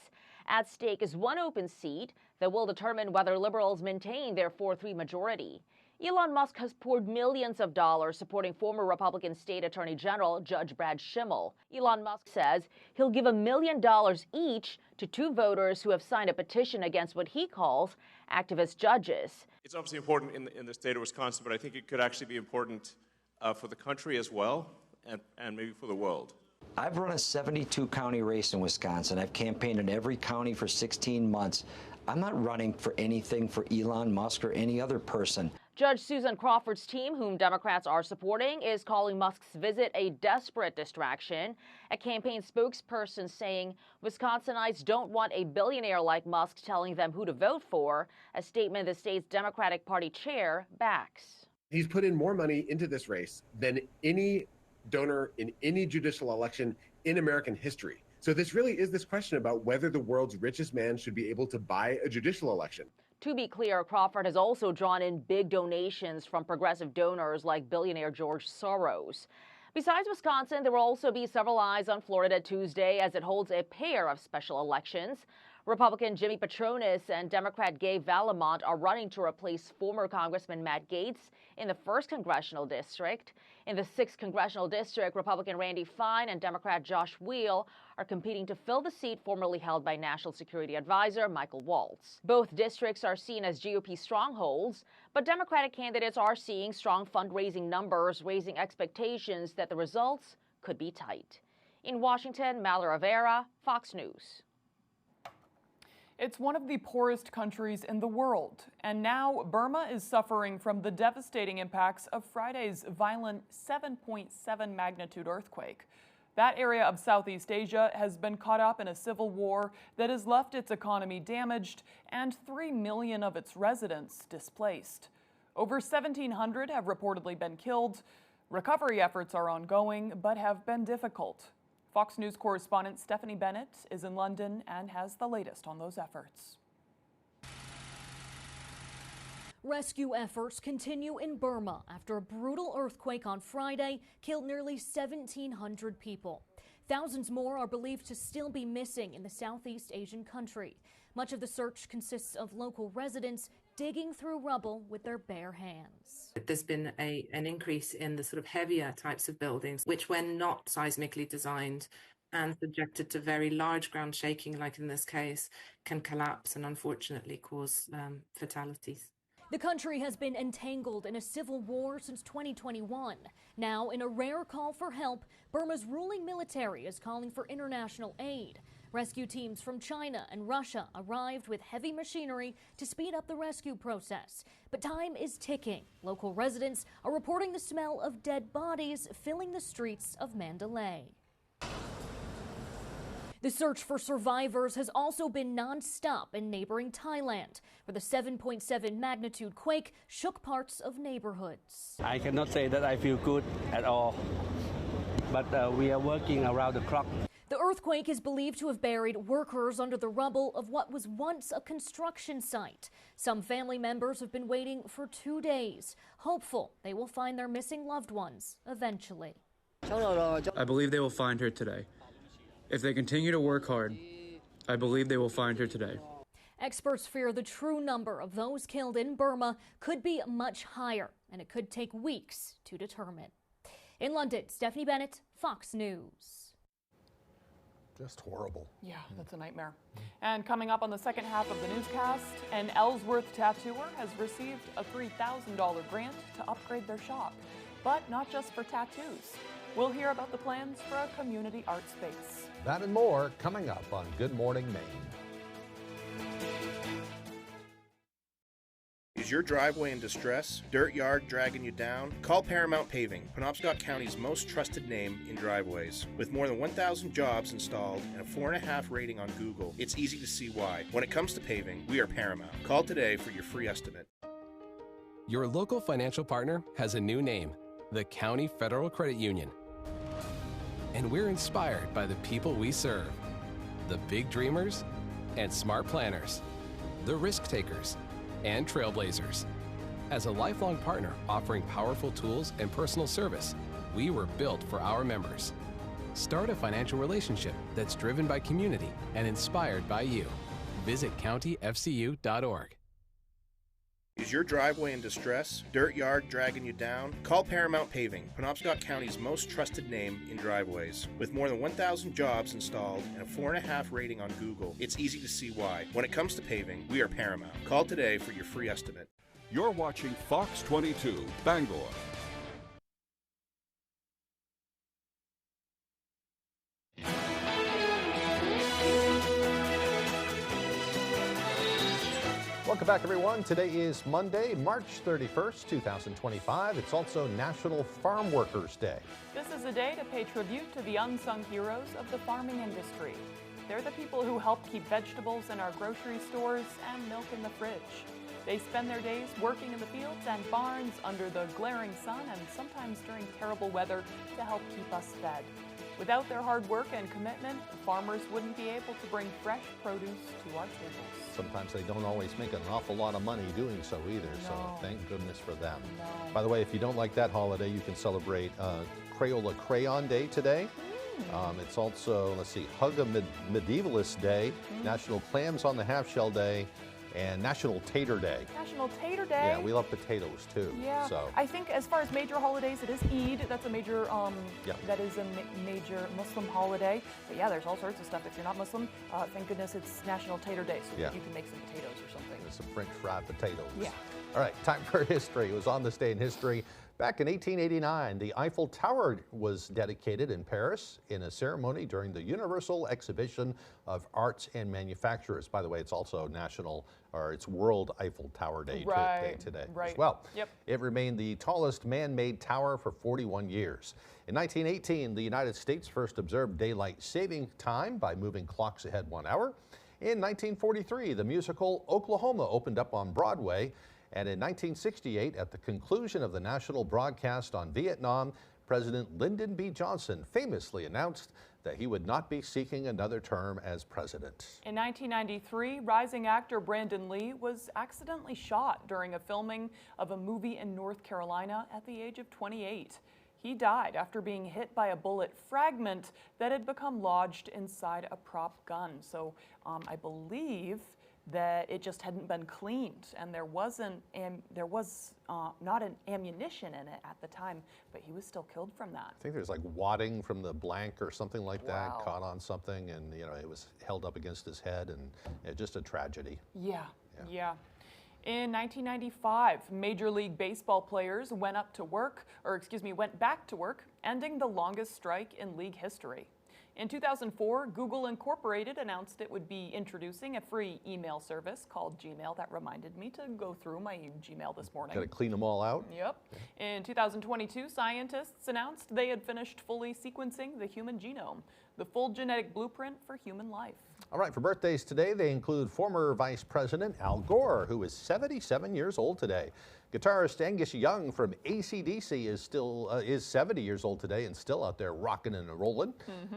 At stake is one open seat that will determine whether liberals maintain their 4-3 majority. Elon Musk has poured millions of dollars supporting former Republican State Attorney General Judge Brad Schimmel. Elon Musk says he'll give $1 million each to 2 voters who have signed a petition against what he calls activist judges. It's obviously important in the state of Wisconsin, but I think it could actually be important for the country as well, and maybe for the world. I've run a 72 county race in Wisconsin. I've campaigned in every county for 16 months. I'm not running for anything for Elon Musk or any other person. Judge Susan Crawford's team, whom Democrats are supporting, is calling Musk's visit a desperate distraction. A campaign spokesperson saying Wisconsinites don't want a billionaire like Musk telling them who to vote for, a statement the state's Democratic Party chair backs. He's put in more money into this race than any donor in any judicial election in American history. So this really is this question about whether the world's richest man should be able to buy a judicial election. To be clear, Crawford has also drawn in big donations from progressive donors like billionaire George Soros. Besides Wisconsin, there will also be several eyes on Florida Tuesday as it holds a pair of special elections. Republican Jimmy Patronis and Democrat Gabe Valamont are running to replace former Congressman Matt Gaetz in the 1st Congressional District. In the 6th Congressional District, Republican Randy Fine and Democrat Josh Wheel are competing to fill the seat formerly held by National Security Advisor Michael Waltz. Both districts are seen as GOP strongholds, but Democratic candidates are seeing strong fundraising numbers, raising expectations that the results could be tight. In Washington, Mallory Rivera, Fox News. It's one of the poorest countries in the world, and now Burma is suffering from the devastating impacts of Friday's violent 7.7 magnitude earthquake. That area of Southeast Asia has been caught up in a civil war that has left its economy damaged and 3 million of its residents displaced. Over 1,700 have reportedly been killed. Recovery efforts are ongoing, but have been difficult. Fox News correspondent Stephanie Bennett is in London and has the latest on those efforts. Rescue efforts continue in Burma after a brutal earthquake on Friday killed nearly 1,700 people. Thousands more are believed to still be missing in the Southeast Asian country. Much of the search consists of local residents digging through rubble with their bare hands. There's been an increase in the sort of heavier types of buildings, which when not seismically designed and subjected to very large ground shaking, like in this case, can collapse and unfortunately cause fatalities. The country has been entangled in a civil war since 2021. Now, in a rare call for help, Burma's ruling military is calling for international aid. Rescue teams from China and Russia arrived with heavy machinery to speed up the rescue process. But time is ticking. Local residents are reporting the smell of dead bodies filling the streets of Mandalay. The search for survivors has also been non-stop in neighboring Thailand, where the 7.7 magnitude quake shook parts of neighborhoods. I cannot say that I feel good at all, but we are working around the clock. The earthquake is believed to have buried workers under the rubble of what was once a construction site. Some family members have been waiting for 2 days, hopeful they will find their missing loved ones eventually. I believe they will find her today. If they continue to work hard, I believe they will find her today. Experts fear the true number of those killed in Burma could be much higher, and it could take weeks to determine. In London, Stephanie Bennett, Fox News. Just horrible. Yeah, that's a nightmare. And coming up on the second half of the newscast, an Ellsworth tattooer has received a $3,000 grant to upgrade their shop. But not just for tattoos. We'll hear about the plans for a community art space. That and more coming up on Good Morning Maine. Is your driveway in distress? Dirt yard dragging you down? Call Paramount Paving, Penobscot County's most trusted name in driveways. With more than 1,000 jobs installed and a 4.5 rating on Google, it's easy to see why. When it comes to paving, we are Paramount. Call today for your free estimate. Your local financial partner has a new name, the County Federal Credit Union. And we're inspired by the people we serve, the big dreamers and smart planners, the risk takers and trailblazers. As a lifelong partner offering powerful tools and personal service, we were built for our members. Start a financial relationship that's driven by community and inspired by you. Visit countyfcu.org. Is your driveway in distress? Dirt yard dragging you down? Call Paramount Paving, Penobscot County's most trusted name in driveways. With more than 1,000 jobs installed and a 4.5 rating on Google, it's easy to see why. When it comes to paving, we are Paramount. Call today for your free estimate. You're watching Fox 22, Bangor. Welcome back, everyone. Today is Monday, March 31st, 2025. It's also National Farm Workers Day. This is a day to pay tribute to the unsung heroes of the farming industry. They're the people who help keep vegetables in our grocery stores and milk in the fridge. They spend their days working in the fields and barns under the glaring sun and sometimes during terrible weather to help keep us fed. Without their hard work and commitment, farmers wouldn't be able to bring fresh produce to our tables. Sometimes they don't always make an awful lot of money doing so either, so thank goodness for them. By the way, if you don't like that holiday, you can celebrate Crayola Crayon Day today. It's also, let's see, Hug a Medievalist Day, National Clams on the Half Shell Day, and National Tater Day. National Tater Day? Yeah, we love potatoes too. Yeah, so. I think as far as major holidays, it is Eid. That's a major, that is a major Muslim holiday. But yeah, there's all sorts of stuff. If you're not Muslim, thank goodness it's National Tater Day, so that you can make some potatoes or something. Some French fried potatoes. Yeah. All right, time for history. It was on this day in history. Back in 1889, the Eiffel Tower was dedicated in Paris in a ceremony during the Universal Exhibition of Arts and Manufacturers. By the way, it's also it's World Eiffel Tower Day today as well. Yep. It remained the tallest man-made tower for 41 years. In 1918, the United States first observed daylight saving time by moving clocks ahead 1 hour. In 1943, the musical Oklahoma opened up on Broadway. And in 1968, at the conclusion of the national broadcast on Vietnam, President Lyndon B. Johnson famously announced that he would not be seeking another term as president. In 1993, rising actor Brandon Lee was accidentally shot during a filming of a movie in North Carolina at the age of 28. He died after being hit by a bullet fragment that had become lodged inside a prop gun. So I believe that it just hadn't been cleaned, and there was not an ammunition in it at the time, but he was still killed from that. I think there's like wadding from the blank or something like that, caught on something, and it was held up against his head, and just a tragedy. Yeah. In 1995, Major League Baseball players went back to work, ending the longest strike in league history. In 2004, Google Incorporated announced it would be introducing a free email service called Gmail. That reminded me to go through my Gmail this morning. Got to clean them all out? Yep. In 2022, scientists announced they had finished fully sequencing the human genome, the full genetic blueprint for human life. All right, for birthdays today, they include former Vice President Al Gore, who is 77 years old today. Guitarist Angus Young from AC/DC is 70 years old today and still out there rocking and rolling.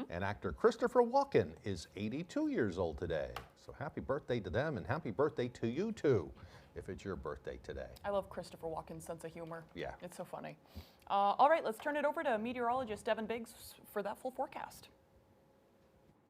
And actor Christopher Walken is 82 years old today. So happy birthday to them, and happy birthday to you too, if it's your birthday today. I love Christopher Walken's sense of humor. Yeah. It's so funny. All right, let's turn it over to meteorologist Devin Biggs for that full forecast.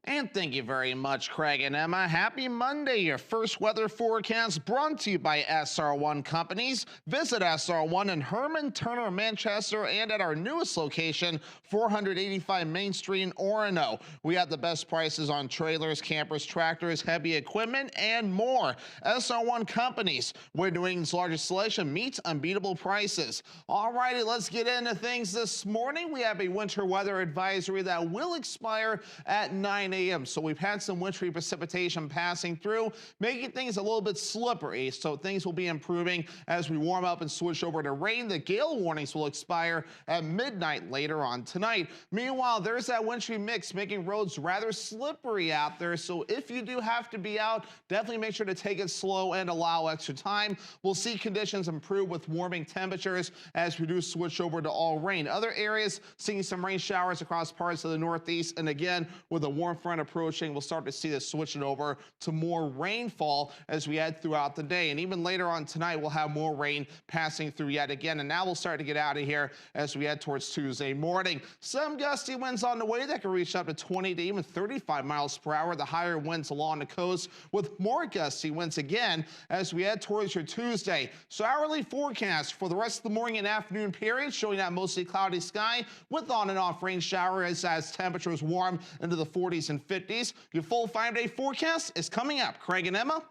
And thank you very much, Craig and Emma. Happy Monday. Your first weather forecast brought to you by SR1 Companies. Visit SR1 in Herman, Turner, Manchester, and at our newest location, 485 Main Street in Orono. We have the best prices on trailers, campers, tractors, heavy equipment, and more. SR1 Companies, where New England's largest selection meets unbeatable prices. All righty, let's get into things this morning. We have a winter weather advisory that will expire at 9 a.m. So we've had some wintry precipitation passing through, making things a little bit slippery. So things will be improving as we warm up and switch over to rain. The gale warnings will expire at midnight later on tonight. Meanwhile, there's that wintry mix making roads rather slippery out there. So if you do have to be out, definitely make sure to take it slow and allow extra time. We'll see conditions improve with warming temperatures as we do switch over to all rain. Other areas seeing some rain showers across parts of the Northeast. And again, with a warm front approaching, we'll start to see this switching over to more rainfall as we head throughout the day. And even later on tonight, we'll have more rain passing through yet again. And now we'll start to get out of here as we head towards Tuesday morning. Some gusty winds on the way that can reach up to 20 to even 35 miles per hour. The higher winds along the coast with more gusty winds again as we head towards your Tuesday. So hourly forecast for the rest of the morning and afternoon period showing that mostly cloudy sky with on and off rain showers as temperatures warm into the 40s and 50s. Your full 5-day forecast is coming up. Craig and Emma.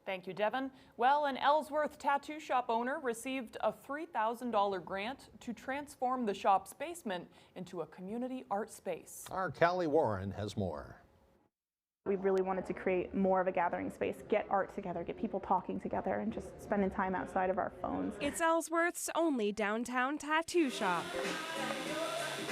Thank you, Devin. Well, an Ellsworth tattoo shop owner received a $3,000 grant to transform the shop's basement into a community art space. Our Callie Warren has more. We really wanted to create more of a gathering space, get art together, get people talking together, and just spending time outside of our phones. It's Ellsworth's only downtown tattoo shop.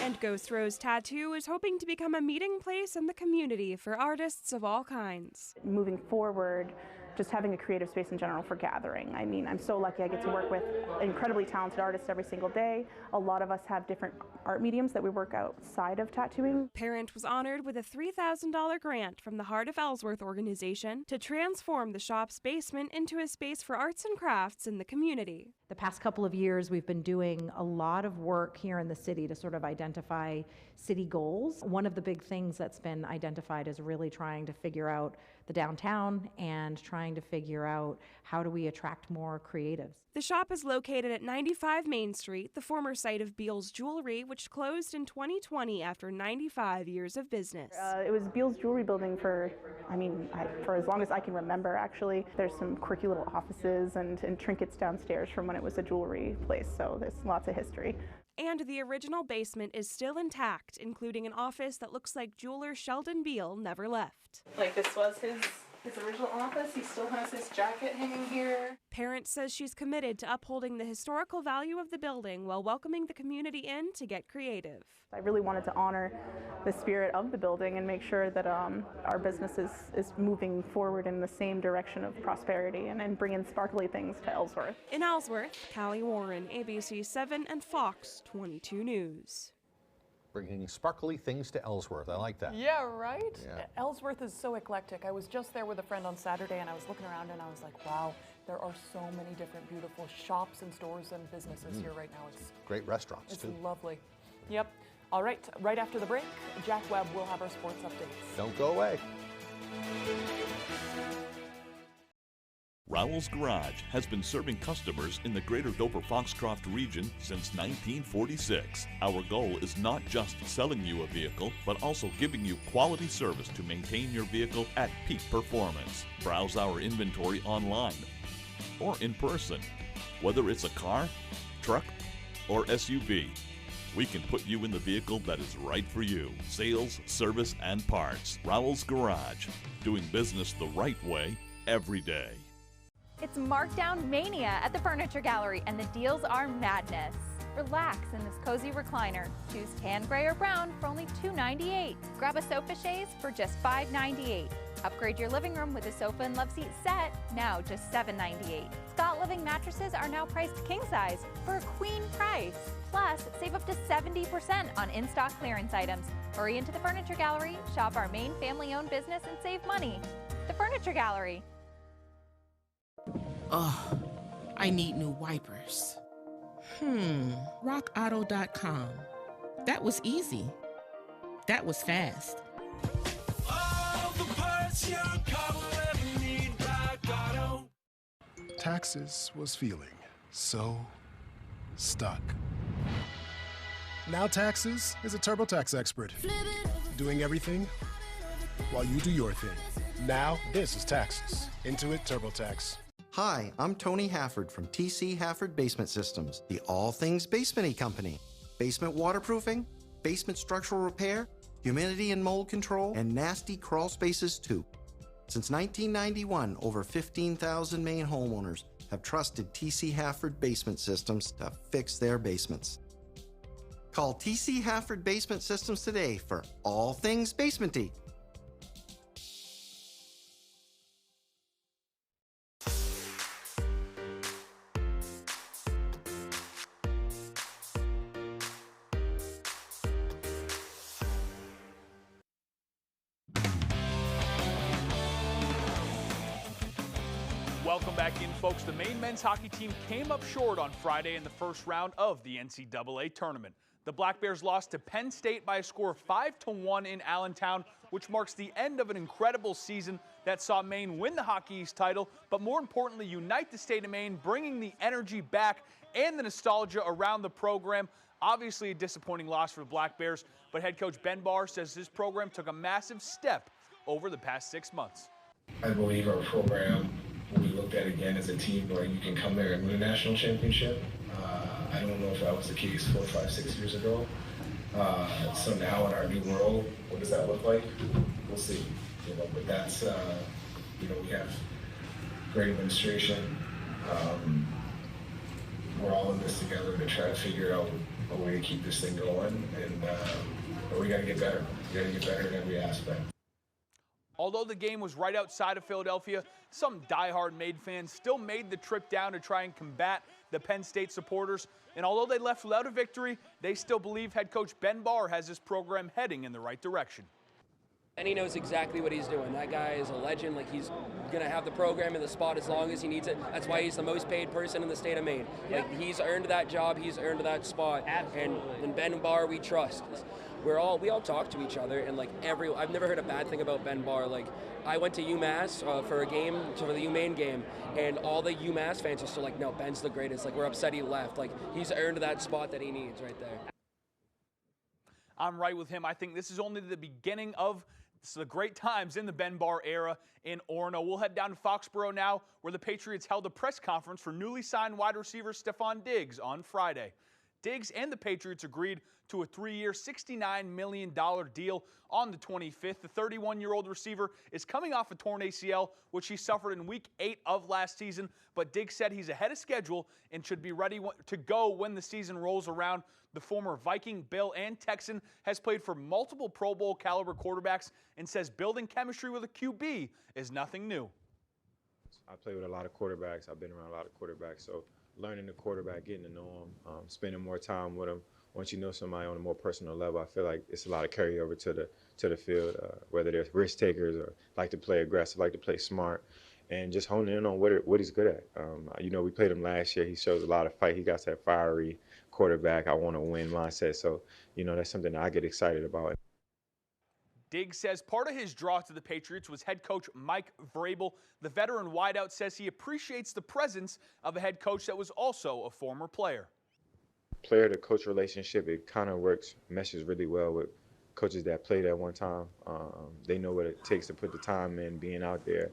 And Ghost Rose Tattoo is hoping to become a meeting place in the community for artists of all kinds. Moving forward, just having a creative space in general for gathering. I mean, I'm so lucky I get to work with incredibly talented artists every single day. A lot of us have different art mediums that we work outside of tattooing. Parent was honored with a $3,000 grant from the Heart of Ellsworth organization to transform the shop's basement into a space for arts and crafts in the community. The past couple of years, we've been doing a lot of work here in the city to sort of identify city goals. One of the big things that's been identified is really trying to figure out the downtown and trying to figure out how do we attract more creatives. The shop is located at 95 Main Street, the former site of Beal's Jewelry, which closed in 2020 after 95 years of business. It was Beal's Jewelry building for as long as I can remember, actually. There's some quirky little offices and trinkets downstairs from when it was a jewelry place, so there's lots of history. And the original basement is still intact, including an office that looks like jeweler Sheldon Beal never left. Like this was his original office. He still has his jacket hanging here. Parent says she's committed to upholding the historical value of the building while welcoming the community in to get creative. I really wanted to honor the spirit of the building and make sure that our business is moving forward in the same direction of prosperity and bringing sparkly things to Ellsworth. In Ellsworth, Callie Warren, ABC 7 and Fox 22 News. Bringing sparkly things to Ellsworth. I like that. Yeah, right? Yeah. Ellsworth is so eclectic. I was just there with a friend on Saturday and I was looking around and I was like, wow, there are so many different beautiful shops and stores and businesses here right now. It's great restaurants, it's too. Lovely. Yep. All right after the break, Jack Webb will have our sports updates. Don't go away. Rowell's Garage has been serving customers in the greater Dover-Foxcroft region since 1946. Our goal is not just selling you a vehicle, but also giving you quality service to maintain your vehicle at peak performance. Browse our inventory online or in person. Whether it's a car, truck, or SUV, we can put you in the vehicle that is right for you. Sales, service, and parts. Rowell's Garage, doing business the right way every day. It's markdown mania at the Furniture Gallery, and the deals are madness. Relax in this cozy recliner. Choose tan, gray, or brown for only $298. Grab a sofa chaise for just $598. Upgrade your living room with a sofa and love seat set, now just $798. Scott Living mattresses are now priced king size for a queen price. Plus, save up to 70% on in-stock clearance items. Hurry into the Furniture Gallery, shop our main family-owned business, and save money. The Furniture Gallery. Ugh, I need new wipers. RockAuto.com. That was easy. That was fast. All the parts your car will ever need, Rock Auto. Taxes was feeling so stuck. Now Taxes is a TurboTax expert, doing everything while you do your thing. Now this is Taxes. Intuit TurboTax. Hi, I'm Tony Hafford from TC Hafford Basement Systems, the all things basement-y company. Basement waterproofing, basement structural repair, humidity and mold control, and nasty crawl spaces too. Since 1991, over 15,000 Maine homeowners have trusted TC Hafford Basement Systems to fix their basements. Call TC Hafford Basement Systems today for all things basement-y. Welcome back in, folks. The Maine men's hockey team came up short on Friday in the first round of the NCAA tournament. The Black Bears lost to Penn State by a score of 5-1 in Allentown, which marks the end of an incredible season that saw Maine win the Hockey East title, but more importantly, unite the state of Maine, bringing the energy back and the nostalgia around the program. Obviously a disappointing loss for the Black Bears, but head coach Ben Barr says this program took a massive step over the past 6 months. I believe our program will be looked at again as a team where you can come there and win a national championship. I don't know if that was the case 4, 5, 6 years ago. So now in our new world, what does that look like? we'll see. But that's we have great administration. We're all in this together to try to figure out a way to keep this thing going, but we got to get better. We got to get better in every aspect. Although the game was right outside of Philadelphia, some diehard Made fans still made the trip down to try and combat the Penn State supporters. And although they left without a victory, they still believe head coach Ben Barr has this program heading in the right direction. And he knows exactly what he's doing. That guy is a legend. Like, he's going to have the program in the spot as long as he needs it. That's why he's the most paid person in the state of Maine. Like, he's earned that job. He's earned that spot. And Ben Barr, we trust. We all talk to each other, and I've never heard a bad thing about Ben Barr. Like, I went to UMass for a game, for the UMaine game, and all the UMass fans are still like, no, Ben's the greatest. Like, we're upset he left. Like, he's earned that spot that he needs right there. I'm right with him. I think this is only the beginning of the great times in the Ben Barr era in Orono. We'll head down to Foxborough now, where the Patriots held a press conference for newly signed wide receiver Stephon Diggs on Friday. Diggs and the Patriots agreed to a 3-year, $69 million deal on the 25th. The 31-year-old receiver is coming off a torn ACL, which he suffered in Week 8 of last season, but Diggs said he's ahead of schedule and should be ready to go when the season rolls around. The former Viking, Bill, and Texan has played for multiple Pro Bowl caliber quarterbacks and says building chemistry with a QB is nothing new. I play with a lot of quarterbacks. I've been around a lot of quarterbacks, so learning the quarterback, getting to know him, spending more time with him. Once you know somebody on a more personal level, I feel like it's a lot of carryover to the field, whether they're risk takers or like to play aggressive, like to play smart, and just honing in on what he's good at. We played him last year. He shows a lot of fight. He got that fiery quarterback, I want to win mindset. So, that's something that I get excited about. Diggs says part of his draw to the Patriots was head coach Mike Vrabel. The veteran wideout says he appreciates the presence of a head coach that was also a former player. Player to coach relationship, it kind of meshes really well with coaches that played at one time. They know what it takes to put the time in, being out there.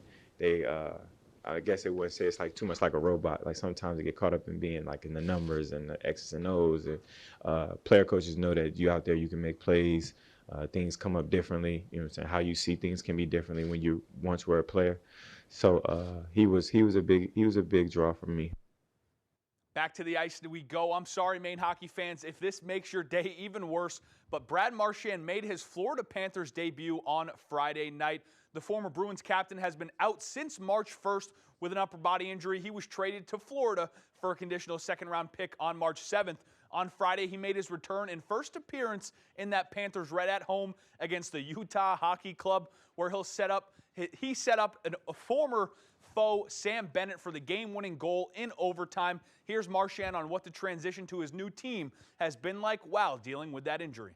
I guess it wouldn't say it's too much like a robot. Like, sometimes they get caught up in being in the numbers and the X's and O's. And player coaches know that you out there, you can make plays. Things come up differently. You know what I'm saying? How you see things can be differently when you once were a player. So he was a big draw for me. Back to the ice we go. I'm sorry, Maine hockey fans, if this makes your day even worse, but Brad Marchand made his Florida Panthers debut on Friday night. The former Bruins captain has been out since March 1st with an upper body injury. He was traded to Florida for a conditional second-round pick on March 7th. On Friday, he made his return and first appearance in that Panthers red at home against the Utah Hockey Club, where he set up a former foe, Sam Bennett, for the game-winning goal in overtime. Here's Marchand on what the transition to his new team has been like while dealing with that injury.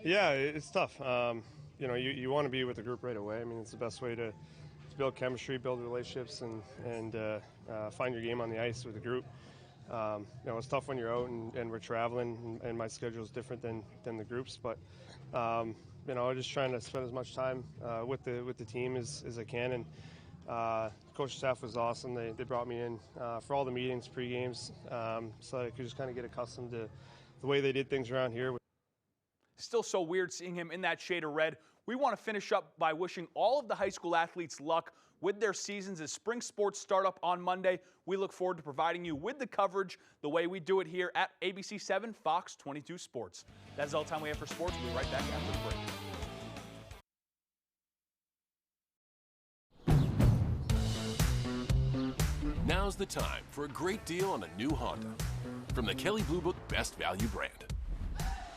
Yeah, it's tough. You want to be with the group right away. I mean, it's the best way to build chemistry, build relationships, and find your game on the ice with the group. It's tough when you're out and we're traveling, and my schedule is different than the groups. But I'm just trying to spend as much time with the team as I can. And coach staff was awesome. They brought me in for all the meetings, pre-games, so I could just kind of get accustomed to the way they did things around here. Still so weird seeing him in that shade of red. We want to finish up by wishing all of the high school athletes luck with their seasons as spring sports start up on Monday. We look forward to providing you with the coverage the way we do it here at ABC 7 Fox 22 Sports. That's all the time we have for sports. We'll be right back after the break. Now's the time for a great deal on a new Honda from the Kelley Blue Book Best Value brand.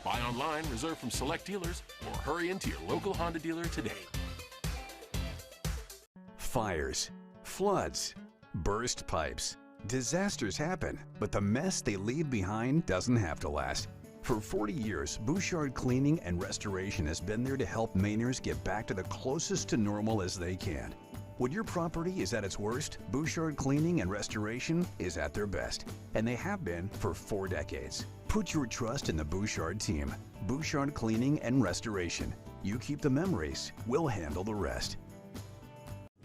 Buy online, reserve from select dealers, or hurry into your local Honda dealer today. Fires, floods, burst pipes. Disasters happen, but the mess they leave behind doesn't have to last. For 40 years, Bouchard Cleaning and Restoration has been there to help Mainers get back to the closest to normal as they can. When your property is at its worst, Bouchard Cleaning and Restoration is at their best, and they have been for 4 decades. Put your trust in the Bouchard team. Bouchard Cleaning and Restoration. You keep the memories, we'll handle the rest.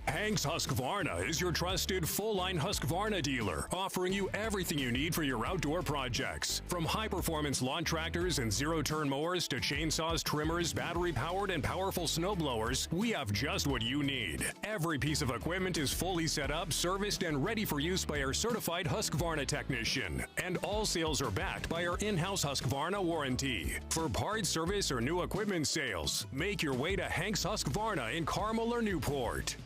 Hank's Husqvarna is your trusted full-line Husqvarna dealer, offering you everything you need for your outdoor projects. From high-performance lawn tractors and zero-turn mowers to chainsaws, trimmers, battery-powered and powerful snowblowers, we have just what you need. Every piece of equipment is fully set up, serviced, and ready for use by our certified Husqvarna technician. And all sales are backed by our in-house Husqvarna warranty. For parts, service, or new equipment sales, make your way to Hank's Husqvarna in Carmel or Newport.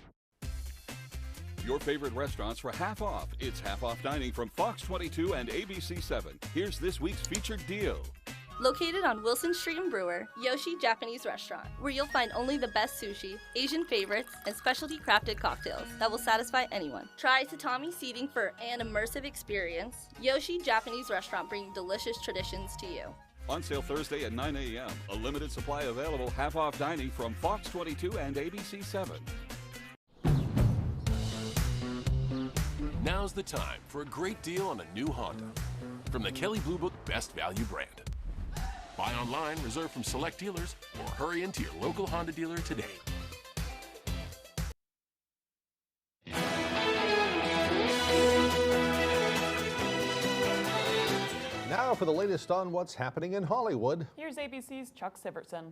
Your favorite restaurants for half off. It's half off dining from Fox 22 and ABC 7. Here's this week's featured deal. Located on Wilson Street in Brewer, Yoshi Japanese Restaurant, where you'll find only the best sushi, Asian favorites, and specialty crafted cocktails that will satisfy anyone. Try tatami seating for an immersive experience. Yoshi Japanese Restaurant, bringing delicious traditions to you. On sale Thursday at 9 a.m. A limited supply available half off dining from Fox 22 and ABC 7. Now's the time for a great deal on a new Honda from the Kelley Blue Book Best Value brand. Buy online, reserve from select dealers, or hurry into your local Honda dealer today. Now for the latest on what's happening in Hollywood. Here's ABC's Chuck Sivertson.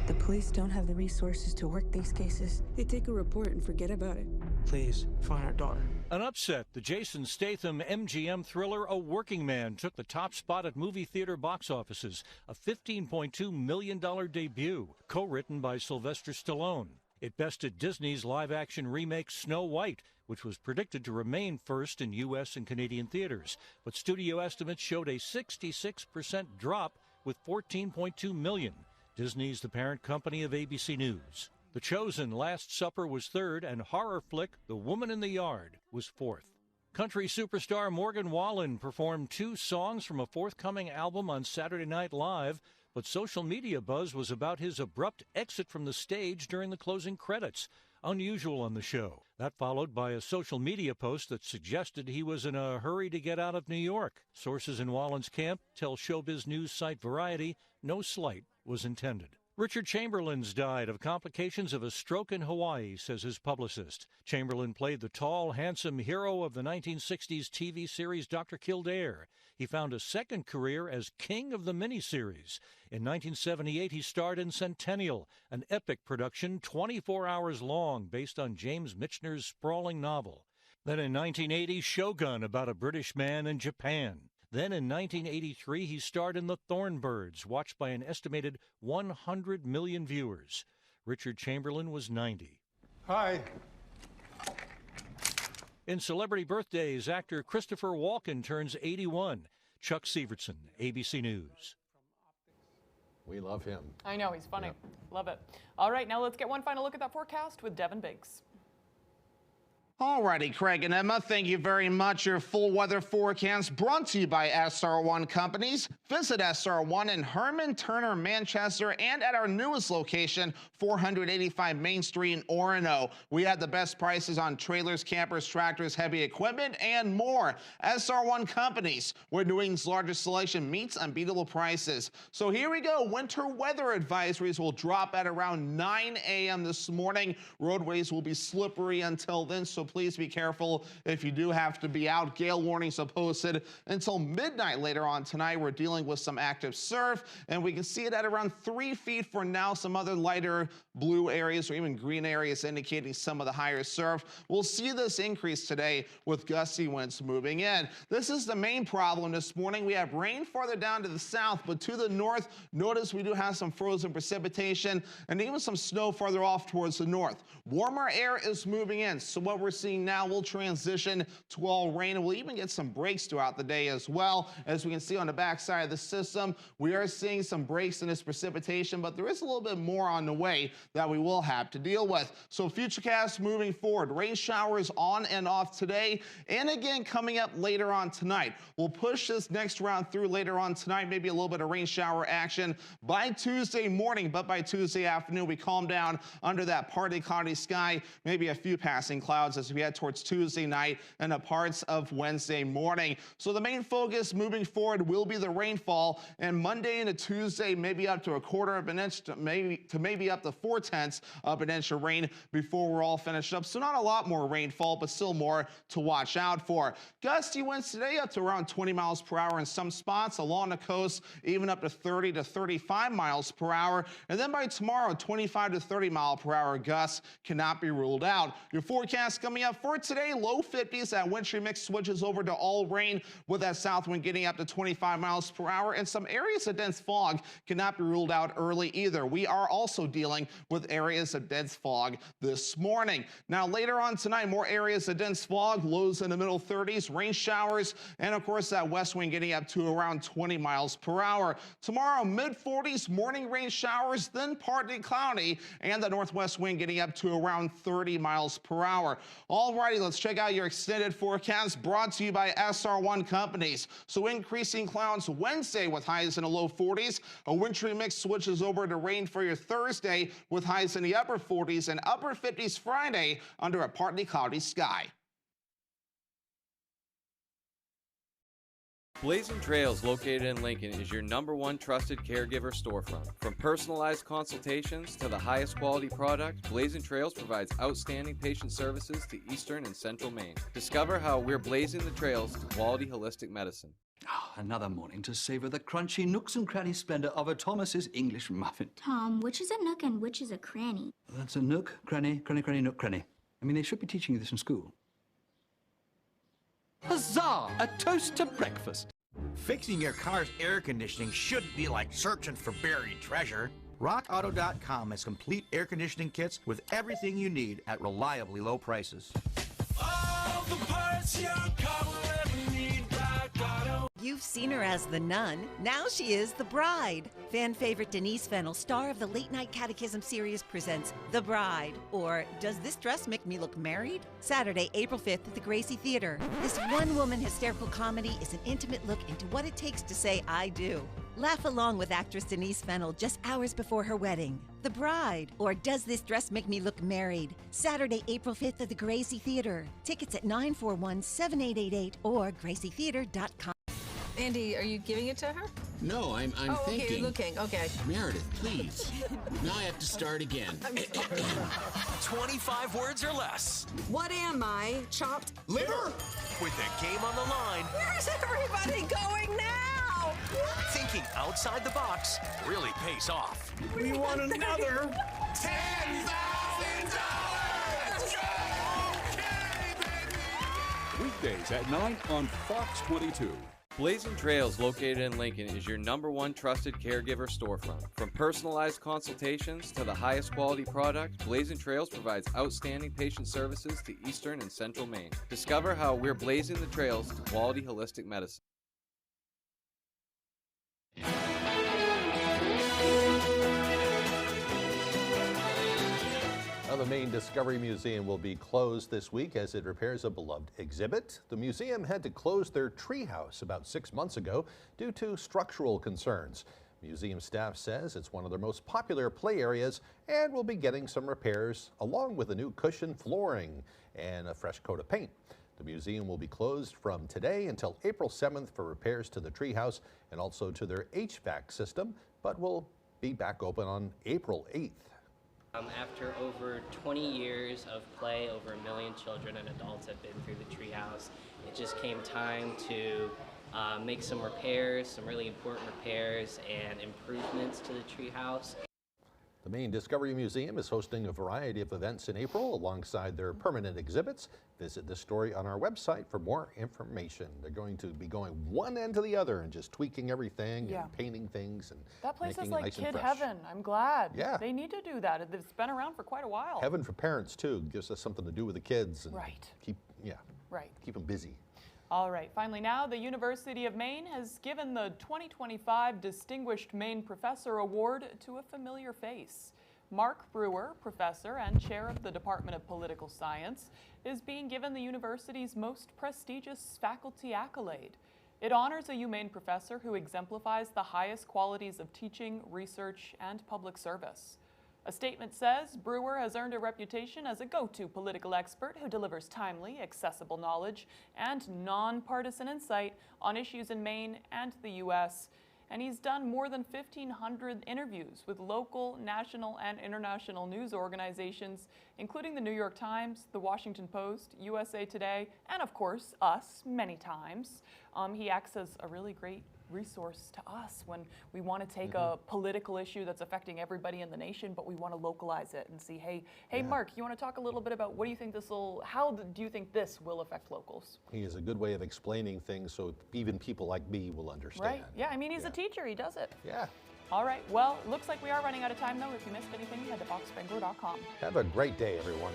The police don't have the resources to work these cases. They take a report and forget about it. Please, find our daughter. An upset. The Jason Statham MGM thriller A Working Man took the top spot at movie theater box offices, a $15.2 million debut, co-written by Sylvester Stallone. It bested Disney's live-action remake Snow White, which was predicted to remain first in U.S. and Canadian theaters. But studio estimates showed a 66% drop with $14.2 million. Disney's the parent company of ABC News. The Chosen Last Supper was third, and horror flick The Woman in the Yard was fourth. Country superstar Morgan Wallen performed 2 songs from a forthcoming album on Saturday Night Live, but social media buzz was about his abrupt exit from the stage during the closing credits. Unusual on the show. That followed by a social media post that suggested he was in a hurry to get out of New York. Sources in Wallen's camp tell showbiz news site Variety no slight was intended. Richard Chamberlain's died of complications of a stroke in Hawaii, says his publicist. Chamberlain played the tall, handsome hero of the 1960s TV series Dr. Kildare. He found a second career as king of the miniseries. In 1978, he starred in Centennial, an epic production 24 hours long based on James Michener's sprawling novel. Then in 1980, Shogun, about a British man in Japan. Then in 1983, he starred in The Thornbirds, watched by an estimated 100 million viewers. Richard Chamberlain was 90. Hi. In celebrity birthdays, actor Christopher Walken turns 81. Chuck Sivertson, ABC News. We love him. I know, he's funny. Love it. All right, now let's get one final look at that forecast with Devin Biggs. Alrighty, Craig and Emma, thank you very much. Your full weather forecast brought to you by SR1 Companies. Visit SR1 in Herman, Turner, Manchester, and at our newest location, 485 Main Street in Orono. We have the best prices on trailers, campers, tractors, heavy equipment, and more. SR1 Companies, where New England's largest selection meets unbeatable prices. So here we go. Winter weather advisories will drop at around 9 a.m. this morning. Roadways will be slippery until then, so please be careful if you do have to be out. Gale warnings are posted until midnight later on tonight. We're dealing with some active surf, and we can see it at around 3 feet for now. Some other lighter blue areas or even green areas indicating some of the higher surf. We'll see this increase today with gusty winds moving in. This is the main problem this morning. We have rain farther down to the south, but to the north, notice we do have some frozen precipitation and even some snow farther off towards the north. Warmer air is moving in, so what we're seeing now will transition to all rain, and we'll even get some breaks throughout the day as well. As we can see on the backside of the system, we are seeing some breaks in this precipitation, but there is a little bit more on the way that we will have to deal with. So futurecast moving forward, rain showers on and off today, and again coming up later on tonight. We'll push this next round through later on tonight, maybe a little bit of rain shower action by Tuesday morning, but by Tuesday afternoon we calm down under that partly cloudy sky, maybe a few passing clouds as as we head towards Tuesday night and a parts of Wednesday morning. So the main focus moving forward will be the rainfall, and Monday into Tuesday, maybe up to a quarter of an inch to maybe up to 4/10 of an inch of rain before we're all finished up. So not a lot more rainfall, but still more to watch out for. Gusty winds today up to around 20 miles per hour in some spots along the coast, even up to 30 to 35 miles per hour. And then by tomorrow, 25 to 30 mile per hour gusts cannot be ruled out. Your forecast coming up for today, low 50s. That wintry mix switches over to all rain with that south wind getting up to 25 miles per hour. And some areas of dense fog cannot be ruled out early either. We are also dealing with areas of dense fog this morning. Now later on tonight, more areas of dense fog, lows in the middle 30s, rain showers, and of course that west wind getting up to around 20 miles per hour. Tomorrow, mid 40s, morning rain showers, then partly cloudy, and the northwest wind getting up to around 30 miles per hour. Alrighty, let's check out your extended forecast brought to you by SR1 Companies. So increasing clouds Wednesday with highs in the low 40s. A wintry mix switches over to rain for your Thursday with highs in the upper 40s and upper 50s Friday under a partly cloudy sky. Blazing Trails, located in Lincoln, is your #1 trusted caregiver storefront. From personalized consultations to the highest quality product, Blazing Trails provides outstanding patient services to Eastern and Central Maine. Discover how we're blazing the trails to quality holistic medicine. Oh, another morning to savor the crunchy nooks and crannies splendor of a Thomas's English muffin. Tom, which is a nook and which is a cranny? That's a nook, cranny, cranny, cranny, nook, cranny. I mean, they should be teaching you this in school. Huzzah! A toast to breakfast. Fixing your car's air conditioning shouldn't be like searching for buried treasure. RockAuto.com has complete air conditioning kits with everything you need at reliably low prices. All the parts your car will ever need, Rock Auto. You've seen her as the nun. Now she is the bride. Fan favorite Denise Fennell, star of the Late Night Catechism series, presents The Bride, or Does This Dress Make Me Look Married? Saturday, April 5th at the Gracie Theater. This one-woman hysterical comedy is an intimate look into what it takes to say I do. Laugh along with actress Denise Fennell just hours before her wedding. The Bride, or Does This Dress Make Me Look Married? Saturday, April 5th at the Gracie Theater. Tickets at 941-7888 or gracietheater.com. Andy, are you giving it to her? No, I'm oh, okay, thinking. you're looking. Okay. Meredith, please. Now I have to start again. 25 words or less. What am I? Chopped liver? With the game on the line. Where's everybody going now? Thinking outside the box really pays off. We want another $10,000! Weekdays at 9 on Fox 22. Blazing Trails, located in Lincoln, is your #1 trusted caregiver storefront. From personalized consultations to the highest quality product, Blazing Trails provides outstanding patient services to Eastern and Central Maine. Discover how we're blazing the trails to quality holistic medicine. Now, the Maine Discovery Museum will be closed this week as it repairs a beloved exhibit. The museum had to close their treehouse about 6 months ago due to structural concerns. Museum staff says it's one of their most popular play areas and will be getting some repairs along with a new cushion flooring and a fresh coat of paint. The museum will be closed from today until April 7th for repairs to the treehouse and also to their HVAC system, but will be back open on April 8th. After over 20 years of play, over 1 million children and adults have been through the treehouse. It just came time to make some repairs, some really important repairs and improvements to the treehouse. The Maine Discovery Museum is hosting a variety of events in April alongside their permanent exhibits. Visit this story on our website for more information. They're going to be going one end to the other and just tweaking everything and painting things and that place making is it like nice and kid fresh. heaven. I'm glad. Yeah. They need to do that. It's been around for quite a while. Heaven for parents too. Gives us something to do with the kids and keep them busy. All right, finally now, the University of Maine has given the 2025 Distinguished Maine Professor Award to a familiar face. Mark Brewer, professor and chair of the Department of Political Science, is being given the university's most prestigious faculty accolade. It honors a UMaine professor who exemplifies the highest qualities of teaching, research, and public service. A statement says Brewer has earned a reputation as a go-to political expert who delivers timely, accessible knowledge and nonpartisan insight on issues in Maine and the U.S., and he's done more than 1,500 interviews with local, national, and international news organizations, including the New York Times, the Washington Post, USA Today, and of course, us, many times. He acts as a really great resource to us when we want to take a political issue that's affecting everybody in the nation, but we want to localize it and see, hey, Mark, you want to talk a little bit about what do you think how do you think this will affect locals? He has a good way of explaining things so even people like me will understand. Right, yeah, I mean, he's a teacher, he does it. Yeah. All right, well, looks like we are running out of time though. If you missed anything, head to foxbangor.com. Have a great day, everyone.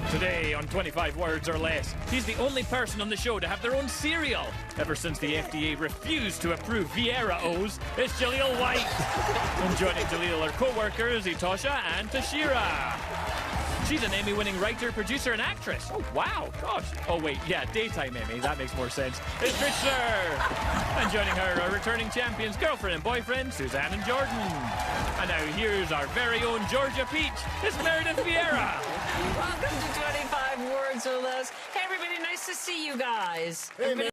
Today on 25 Words or Less, he's the only person on the show to have their own cereal. Ever since the FDA refused to approve Vieira O's, it's Jaleel White. And joining Jaleel are co-workers Etosha and Tashira. She's an Emmy-winning writer, producer, and actress. Oh, wow, gosh. Oh, wait, yeah, daytime Emmy. That makes more sense. It's Fisher. And joining her are returning champions, girlfriend and boyfriend, Suzanne and Jordan. And now here's our very own Georgia Peach. It's Meredith Vieira. Welcome to 25 Words or Less. Hey, everybody, nice to see you guys. Hey,